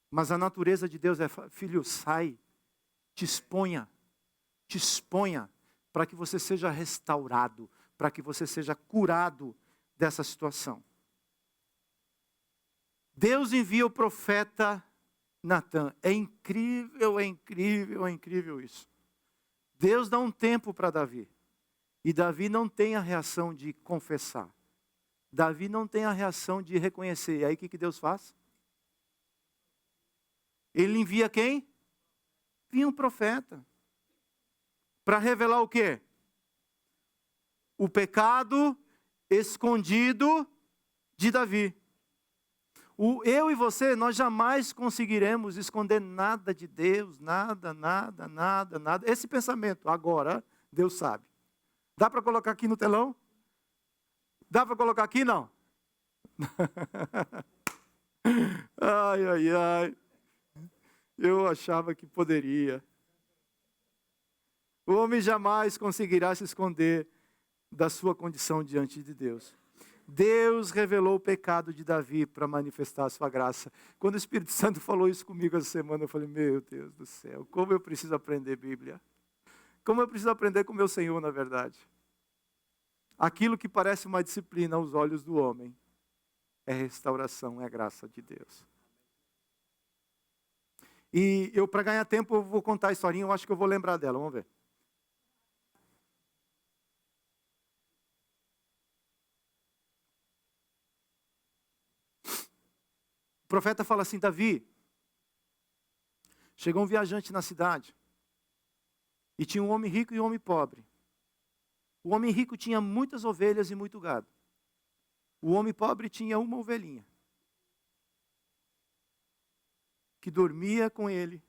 Mas a natureza de Deus é, filho, sai, te exponha para que você seja restaurado, para que você seja curado dessa situação. Deus envia o profeta Natan. É incrível isso. Deus dá um tempo para Davi. E Davi não tem a reação de confessar. Davi não tem a reação de reconhecer. E aí o que Deus faz? Ele envia quem? Envia um profeta. Para revelar o quê? O pecado escondido de Davi. Eu e você, nós jamais conseguiremos esconder nada de Deus, nada. Esse pensamento, agora, Deus sabe. Dá para colocar aqui no telão? Dá para colocar aqui, não? Ai. Eu achava que poderia. O homem jamais conseguirá se esconder da sua condição diante de Deus. Deus revelou o pecado de Davi para manifestar a sua graça. Quando o Espírito Santo falou isso comigo essa semana, eu falei, meu Deus do céu, como eu preciso aprender Bíblia. Como eu preciso aprender com o meu Senhor, na verdade. Aquilo que parece uma disciplina aos olhos do homem, é restauração, é graça de Deus. E eu, para ganhar tempo, eu vou contar a historinha, eu acho que eu vou lembrar dela, vamos ver. O profeta fala assim, Davi, chegou um viajante na cidade, e tinha um homem rico e um homem pobre. O homem rico tinha muitas ovelhas e muito gado. O homem pobre tinha uma ovelhinha, que dormia com ele,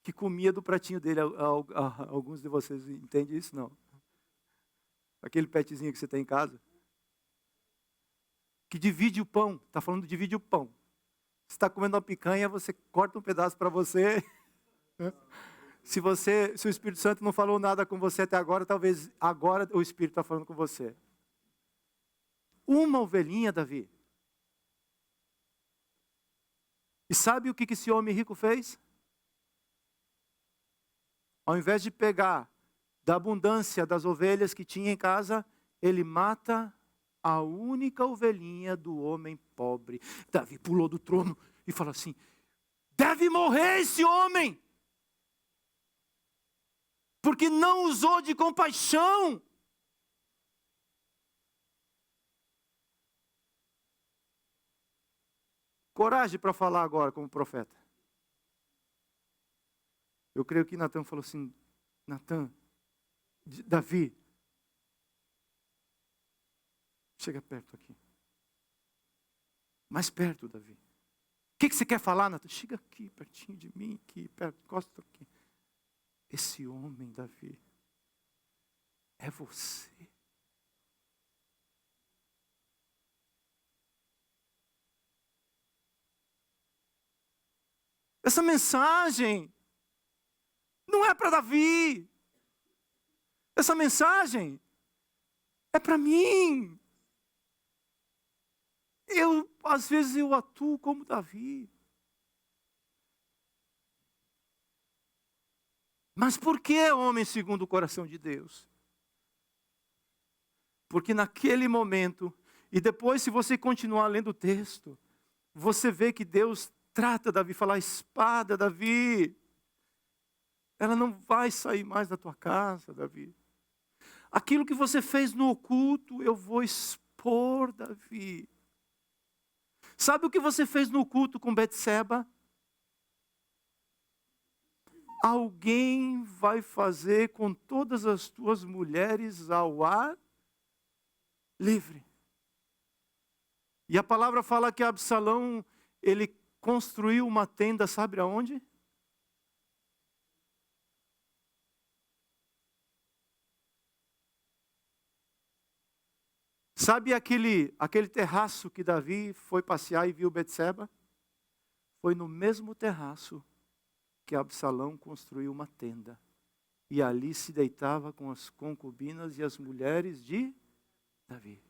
que comia do pratinho dele. Alguns de vocês entendem isso? Não. Aquele petzinho que você tem em casa. Que divide o pão. Está falando de divide o pão. Você está comendo uma picanha, você corta um pedaço para você. Se o Espírito Santo não falou nada com você até agora, talvez agora o Espírito está falando com você. Uma ovelhinha, Davi. E sabe o que esse homem rico fez? Ao invés de pegar da abundância das ovelhas que tinha em casa, ele mata a única ovelhinha do homem pobre. Davi pulou do trono e falou assim, deve morrer esse homem, porque não usou de compaixão. Coragem para falar agora como profeta. Eu creio que Natan falou assim, Davi, chega perto aqui. Mais perto, Davi. O que você quer falar, Natan? Chega aqui, pertinho de mim, aqui, perto, encosta aqui. Esse homem, Davi, é você. Essa mensagem Não é para Davi. Essa mensagem é para mim. Às vezes eu atuo como Davi. Mas por que homem segundo o coração de Deus? Porque naquele momento, e depois se você continuar lendo o texto, você vê que Deus trata Davi, fala: a espada, Davi, ela não vai sair mais da tua casa, Davi. Aquilo que você fez no oculto, eu vou expor, Davi. Sabe o que você fez no oculto com Betseba? Alguém vai fazer com todas as tuas mulheres ao ar livre. E a palavra fala que Absalão, ele construiu uma tenda, sabe aonde? Sabe aquele terraço que Davi foi passear e viu Betseba? Foi no mesmo terraço que Absalão construiu uma tenda. E ali se deitava com as concubinas e as mulheres de Davi.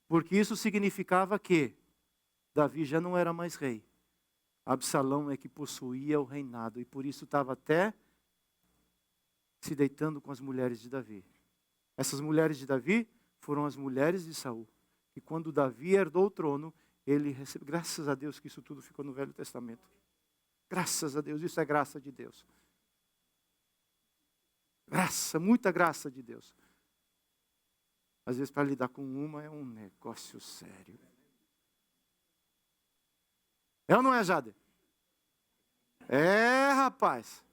Porque isso significava que Davi já não era mais rei. Absalão é que possuía o reinado. E por isso estava até se deitando com as mulheres de Davi. Essas mulheres de Davi foram as mulheres de Saul. E quando Davi herdou o trono, ele recebeu. Graças a Deus que isso tudo ficou no Velho Testamento. Graças a Deus, isso é graça de Deus. Graça, muita graça de Deus. Às vezes para lidar com uma é um negócio sério. É ou não é, Jade? É, rapaz.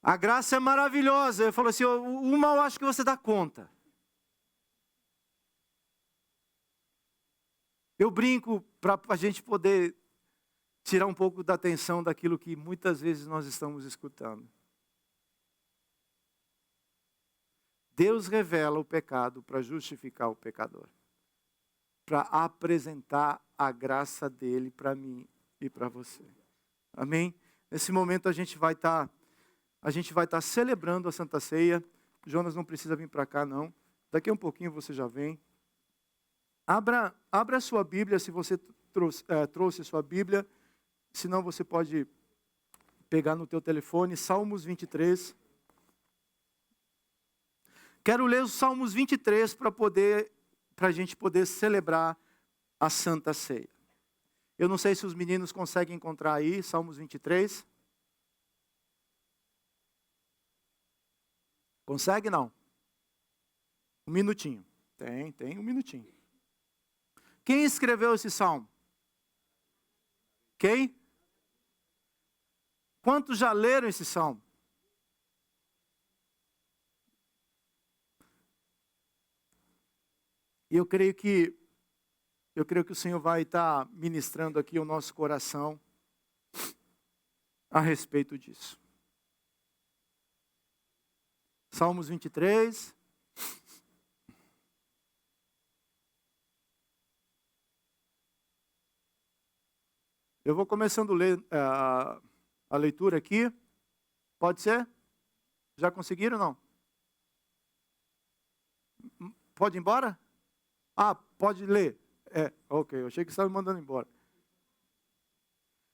A graça é maravilhosa. Eu falo assim, uma eu acho que você dá conta. Eu brinco para a gente poder tirar um pouco da atenção daquilo que muitas vezes nós estamos escutando. Deus revela o pecado para justificar o pecador. Para apresentar a graça dele para mim e para você. Amém? Nesse momento a gente vai estar celebrando a Santa Ceia. Jonas não precisa vir para cá não. Daqui a um pouquinho você já vem. Abra a sua Bíblia, se você trouxe a sua Bíblia. Senão você pode pegar no teu telefone, Salmos 23. Quero ler os Salmos 23 para a gente poder celebrar a Santa Ceia. Eu não sei se os meninos conseguem encontrar aí, Salmos 23. Consegue não? Um minutinho. Tem um minutinho. Quem escreveu esse salmo? Quem? Quantos já leram esse salmo? E eu creio que o Senhor vai estar ministrando aqui o nosso coração a respeito disso. Salmos 23. Eu vou começando a ler a leitura aqui. Pode ser? Já conseguiram ou não? Pode ir embora? Ah, pode ler. Ok, eu achei que você estava me mandando embora.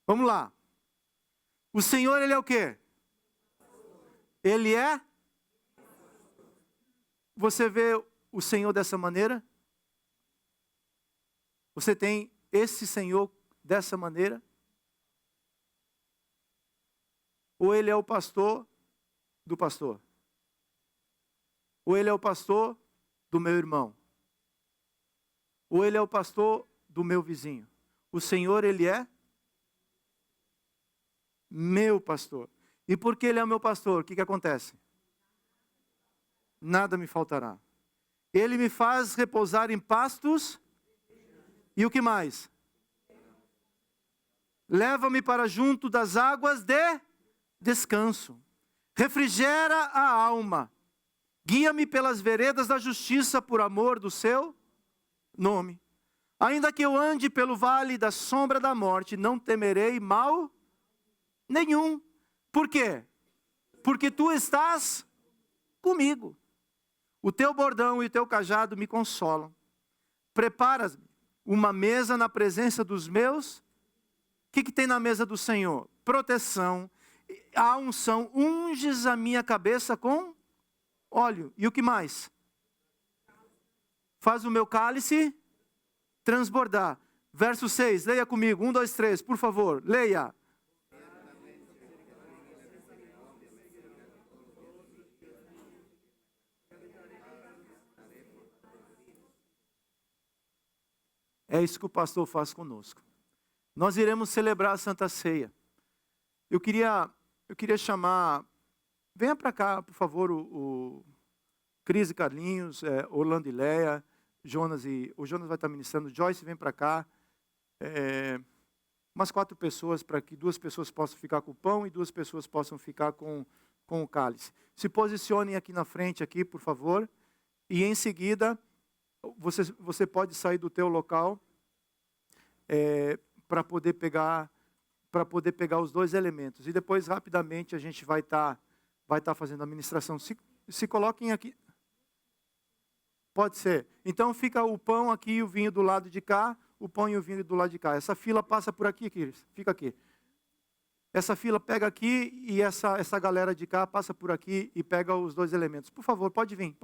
Vamos lá. O Senhor, Ele é o quê? Ele é? Você vê o Senhor dessa maneira? Você tem esse Senhor dessa maneira? Ou Ele é o pastor do pastor? Ou Ele é o pastor do meu irmão? Ou Ele é o pastor do meu vizinho? O Senhor, Ele é meu pastor. E porque Ele é o meu pastor, o que acontece? Nada me faltará. Ele me faz repousar em pastos. E o que mais? Leva-me para junto das águas de descanso. Refrigera a alma. Guia-me pelas veredas da justiça por amor do seu nome. Ainda que eu ande pelo vale da sombra da morte, não temerei mal nenhum, Por quê? Porque tu estás comigo. O teu bordão e o teu cajado me consolam. Preparas-me uma mesa na presença dos meus. O que tem na mesa do Senhor? Proteção, a unção. Unges a minha cabeça com óleo. E o que mais? Faz o meu cálice transbordar. Verso 6, leia comigo. 1, 2, 3, por favor, leia. É isso que o pastor faz conosco. Nós iremos celebrar a Santa Ceia. Eu queria chamar, venha para cá, por favor, o Cris e Carlinhos, Orlando e Leia, Jonas o Jonas vai estar ministrando, Joyce vem para cá, umas 4 pessoas, para que 2 pessoas possam ficar com o pão e 2 pessoas possam ficar com o cálice. Se posicionem aqui na frente, aqui, por favor, e em seguida, você pode sair do teu local para poder pegar os 2 elementos. E depois, rapidamente, a gente vai estar fazendo a ministração. Se coloquem aqui. Pode ser. Então, fica o pão aqui e o vinho do lado de cá, o pão e o vinho do lado de cá. Essa fila passa por aqui, queridos. Fica aqui. Essa fila pega aqui e essa galera de cá passa por aqui e pega os 2 elementos. Por favor, pode vir.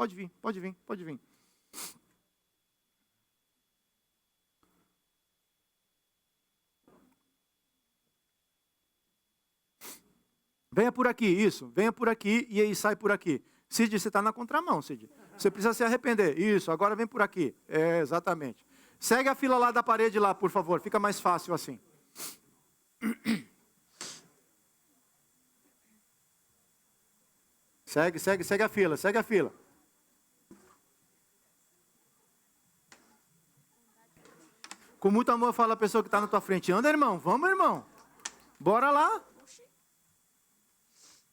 Venha por aqui, isso. Venha por aqui e aí sai por aqui. Cid, você está na contramão, Cid. Você precisa se arrepender. Isso, agora vem por aqui. Exatamente. Segue a fila lá da parede lá, por favor. Fica mais fácil assim. Segue a fila. Com muito amor fala a pessoa que está na tua frente. Anda, irmão. Vamos, irmão. Bora lá.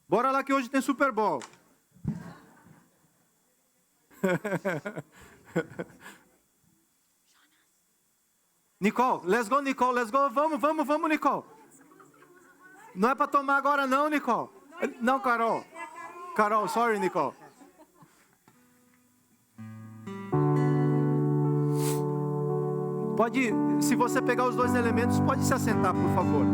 Bora lá que hoje tem Super Bowl. Nicole, let's go, Nicole, let's go. Vamos, Nicole. Não é para tomar agora não, Nicole. Não, Carol. Carol, sorry, Nicole. Pode, se você pegar os 2 elementos, pode se assentar, por favor.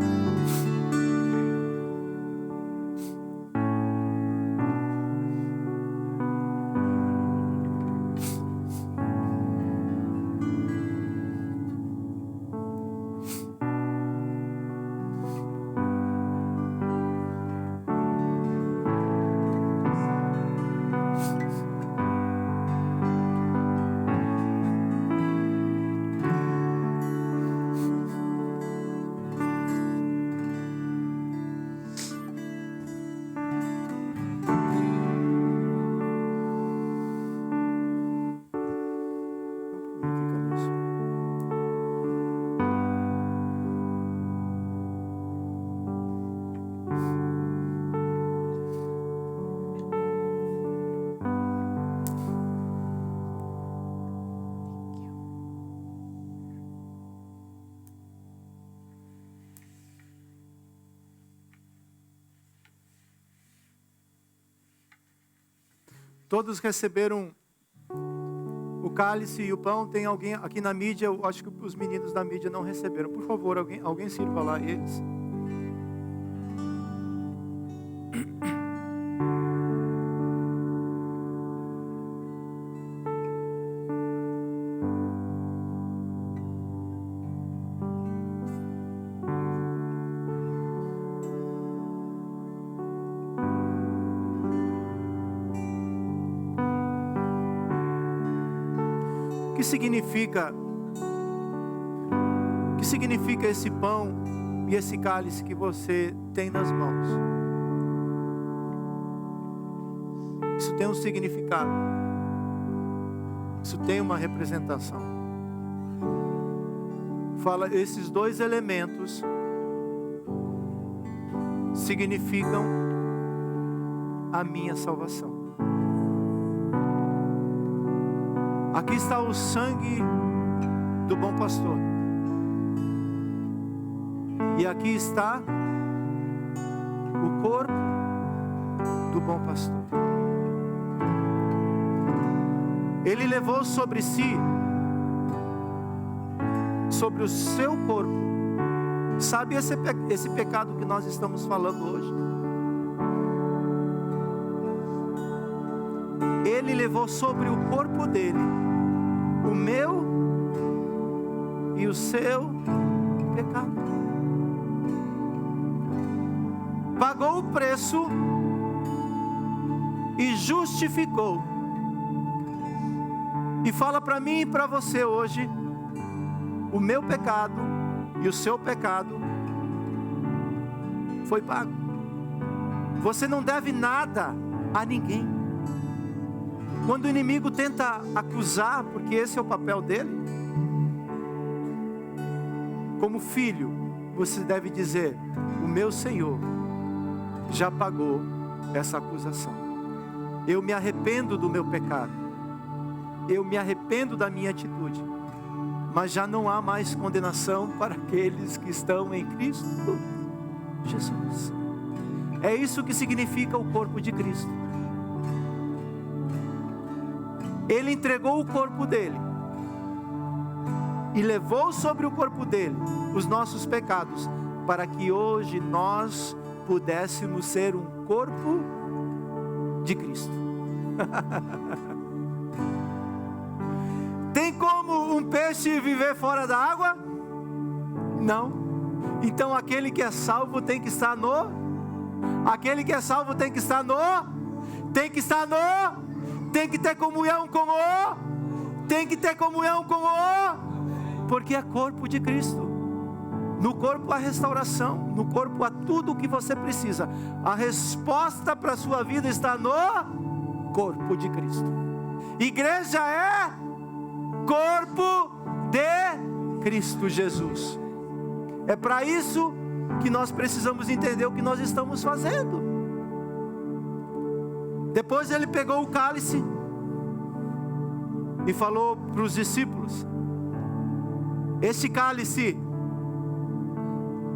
Todos receberam o cálice e o pão. Tem alguém aqui na mídia, eu acho que os meninos da mídia não receberam. Por favor, alguém sirva lá eles. O que significa esse pão e esse cálice que você tem nas mãos? Isso tem um significado. Isso tem uma representação. Fala, esses 2 elementos significam a minha salvação. Aqui está o sangue do bom pastor. E aqui está o corpo do bom pastor. Ele levou sobre si, sobre o seu corpo, sabe esse pecado que nós estamos falando hoje? Ele levou sobre o corpo dele o meu e o seu pecado. Pagou o preço e justificou. E fala para mim e para você hoje: o meu pecado e o seu pecado foi pago. Você não deve nada a ninguém. Quando o inimigo tenta acusar, porque esse é o papel dele, como filho, você deve dizer: o meu Senhor já pagou essa acusação. Eu me arrependo do meu pecado. Eu me arrependo da minha atitude. Mas já não há mais condenação para aqueles que estão em Cristo Jesus. É isso que significa o corpo de Cristo. Ele entregou o corpo dele e levou sobre o corpo dele os nossos pecados, para que hoje nós pudéssemos ser um corpo de Cristo. Tem como um peixe viver fora da água? Não. Então aquele que é salvo tem que estar no... Aquele que é salvo tem que estar no... Tem que estar no... Tem que ter comunhão com o... Tem que ter comunhão com o... Porque é corpo de Cristo. No corpo há restauração. No corpo há tudo o que você precisa. A resposta para a sua vida está no corpo de Cristo. Igreja é corpo de Cristo Jesus. É para isso que nós precisamos entender o que nós estamos fazendo. Depois ele pegou o cálice e falou para os discípulos: esse cálice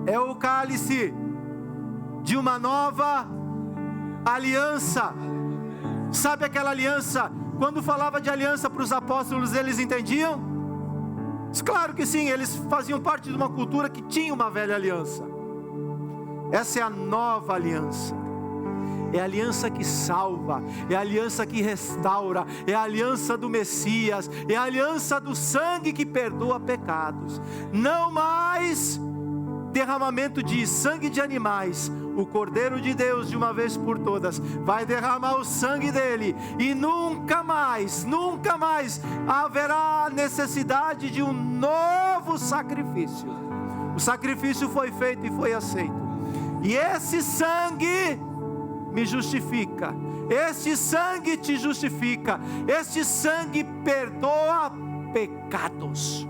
é o cálice de uma nova aliança. Sabe aquela aliança? Quando falava de aliança para os apóstolos, eles entendiam? Claro que sim, eles faziam parte de uma cultura que tinha uma velha aliança. Essa é a nova aliança. É a aliança que salva, é a aliança que restaura, é a aliança do Messias, é a aliança do sangue que perdoa pecados. Não mais derramamento de sangue de animais. O Cordeiro de Deus, de uma vez por todas, vai derramar o sangue dele, e nunca mais haverá necessidade de um novo sacrifício. O sacrifício foi feito e foi aceito, e esse sangue me justifica, este sangue te justifica, este sangue perdoa pecados.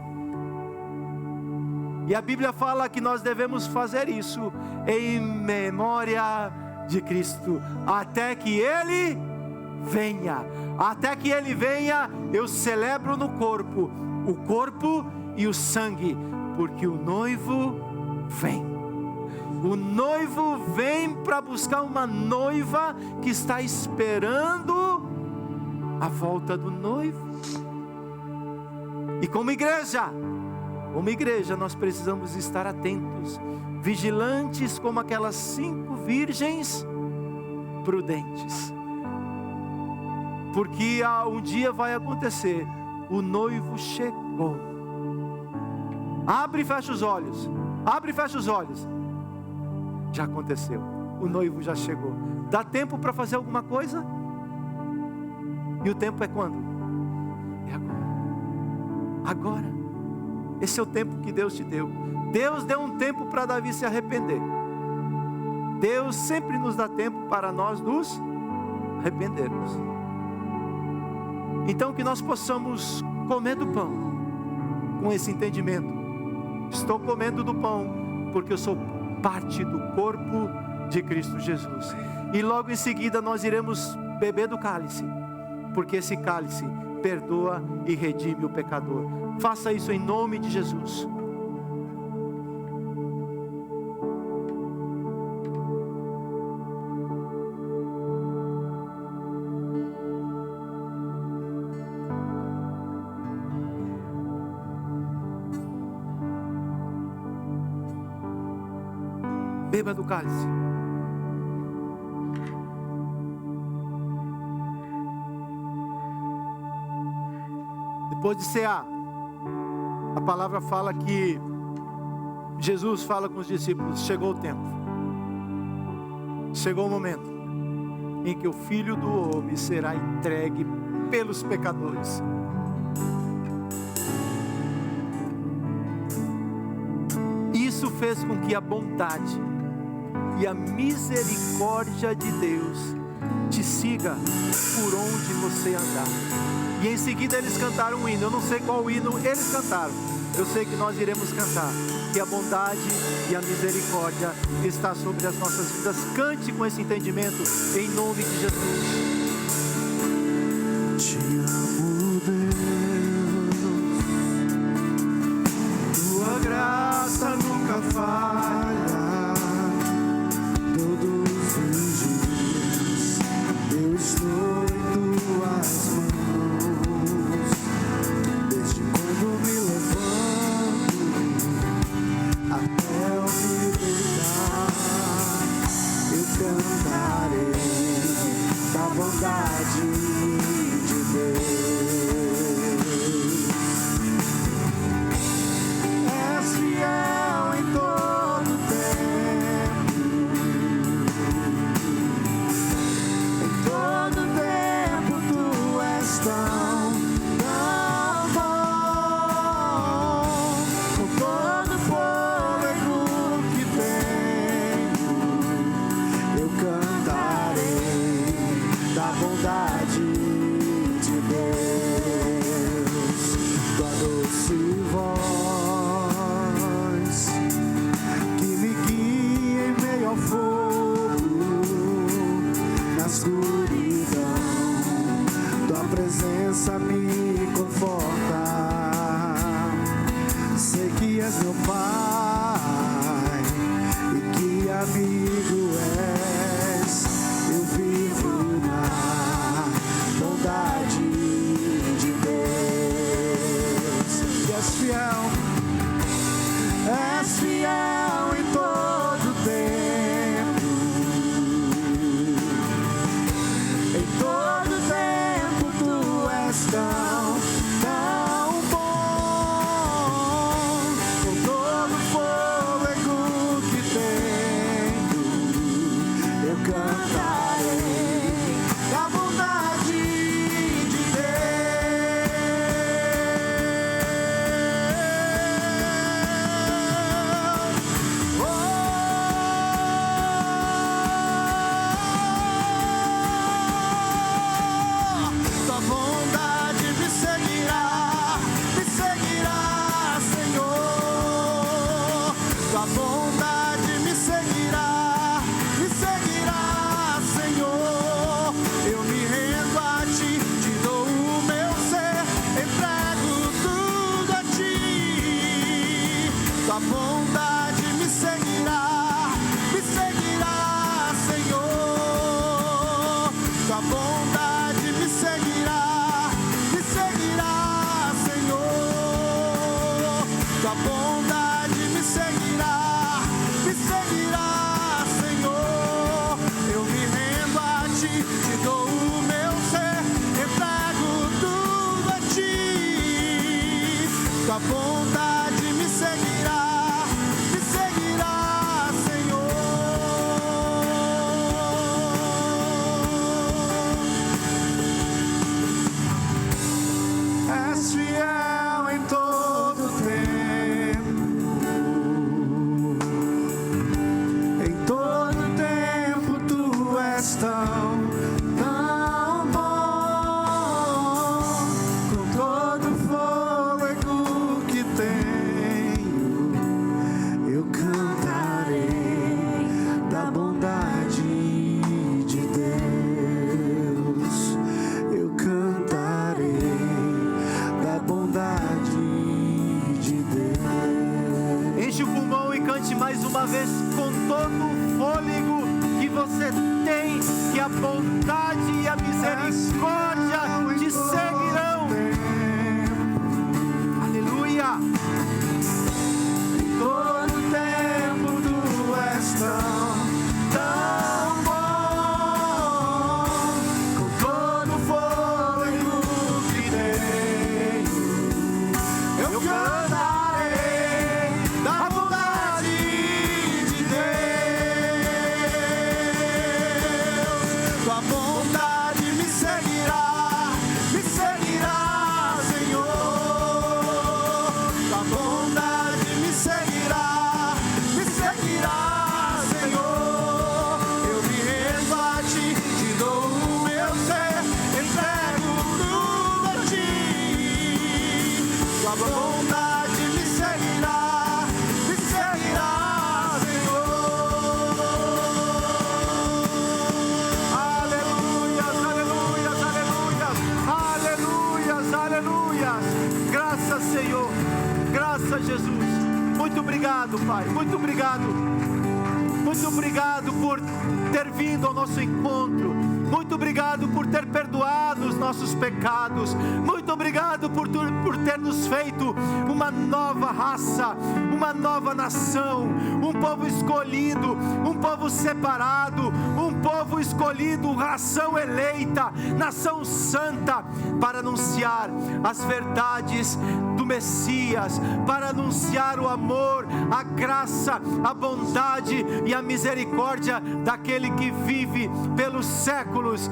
E a Bíblia fala que nós devemos fazer isso em memória de Cristo, até que Ele venha. Até que Ele venha, eu celebro no corpo, o corpo e o sangue, porque o noivo vem. O noivo vem para buscar uma noiva que está esperando a volta do noivo. E como igreja, nós precisamos estar atentos, vigilantes como aquelas 5 virgens prudentes. Porque um dia vai acontecer, o noivo chegou. Abre e fecha os olhos, abre e fecha os olhos. Já aconteceu, o noivo já chegou. Dá tempo para fazer alguma coisa? E o tempo é quando? É agora. Agora. Esse é o tempo que Deus te deu. Deus deu um tempo para Davi se arrepender. Deus sempre nos dá tempo para nós nos arrependermos. Então que nós possamos comer do pão com esse entendimento. Estou comendo do pão porque eu sou parte do corpo de Cristo Jesus. E logo em seguida nós iremos beber do cálice, porque esse cálice perdoa e redime o pecador. Faça isso em nome de Jesus. Beba do cálice. Depois de cear, a palavra fala que Jesus fala com os discípulos: chegou o tempo, chegou o momento em que o Filho do Homem será entregue pelos pecadores. Isso fez com que a bondade e a misericórdia de Deus te siga por onde você andar. E em seguida eles cantaram um hino. Eu não sei qual hino eles cantaram. Eu sei que nós iremos cantar. Que a bondade e a misericórdia está sobre as nossas vidas. Cante com esse entendimento, em nome de Jesus. Te amo, Deus. Tua graça nunca falha. Todos os dias eu estou em tuas mãos. Desde quando me levanto até eu me deitar, eu cantarei da bondade de Deus. És fiel em todo tempo, em todo tempo tu és tão bom. Com todo fôlego que tenho, eu cantarei da bondade de Deus. Tua doce voz que me guia em meio ao fogo, na escuridão, tua presença me conforta. Sei que és meu Pai e que amigo és. Eu vivo na bondade de Deus. E és fiel em todo tempo, em todo tempo tu és tão bom. Com todo fôlego que tenho, eu cantarei da bondade de Deus. Tua bondade me seguirá, Senhor. Tua bondade me seguirá, Senhor. Eu me rendo a ti, te dou o meu ser, entrego tudo a ti. Tua bondade me seguirá, Senhor. Tua bondade me seguirá, Senhor. Tua bondade me seguirá, Senhor. Eu me rendo a ti, te dou o meu ser, entrego tudo a ti. Tua bondade me seguirá, Senhor. És fiel em todo tempo, em todo tempo tu és tão bom. Com todo fôlego que tenho, eu cantarei da bondade de Deus. Eu cantarei da bondade de Deus. Enche o pulmão e cante mais uma vez com todo o fôlego que você tem, que a bondade e a misericórdia te seguirão. Aleluia. Todo tempo tu és tão eu cantarei da bondade de Deus. Tua bondade me seguirá, Senhor. Tua bondade me seguirá, Senhor. Eu me rendo a ti, te dou o meu ser, entrego tudo a ti. Tua bondade me seguirá, Senhor. Aleluias, aleluias, aleluias, aleluias, aleluias. Graças, Senhor. Graças, Jesus. Muito obrigado, Pai. Muito obrigado. Muito obrigado por ter vindo ao nosso encontro. Muito obrigado por ter perdoado os nossos pecados. Muito obrigado por ter nos feito uma nova raça, uma nova nação, um povo escolhido, um povo separado, um povo escolhido, nação eleita, nação santa, para anunciar as verdades do Messias, para anunciar o amor, a graça, a bondade e a misericórdia daquele que vive pelos séculos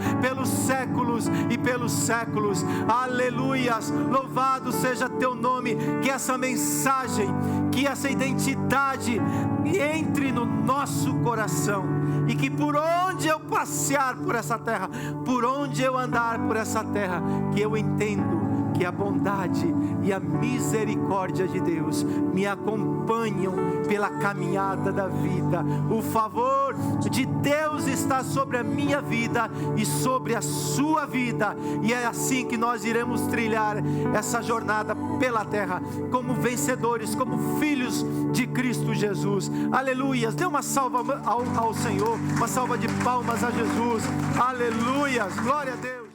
e pelos séculos. Aleluias, louvado seja teu nome. Que essa mensagem, que essa identidade entre no nosso coração, e que por onde eu passear por essa terra, por onde eu andar por essa terra, que eu entendo que a bondade e a misericórdia de Deus me acompanham pela caminhada da vida. O favor de Deus está sobre a minha vida e sobre a sua vida, e é assim que nós iremos trilhar essa jornada pela terra, como vencedores, como filhos de Cristo Jesus. Aleluias, dê uma salva ao Senhor, uma salva de palmas a Jesus. Aleluias, glória a Deus.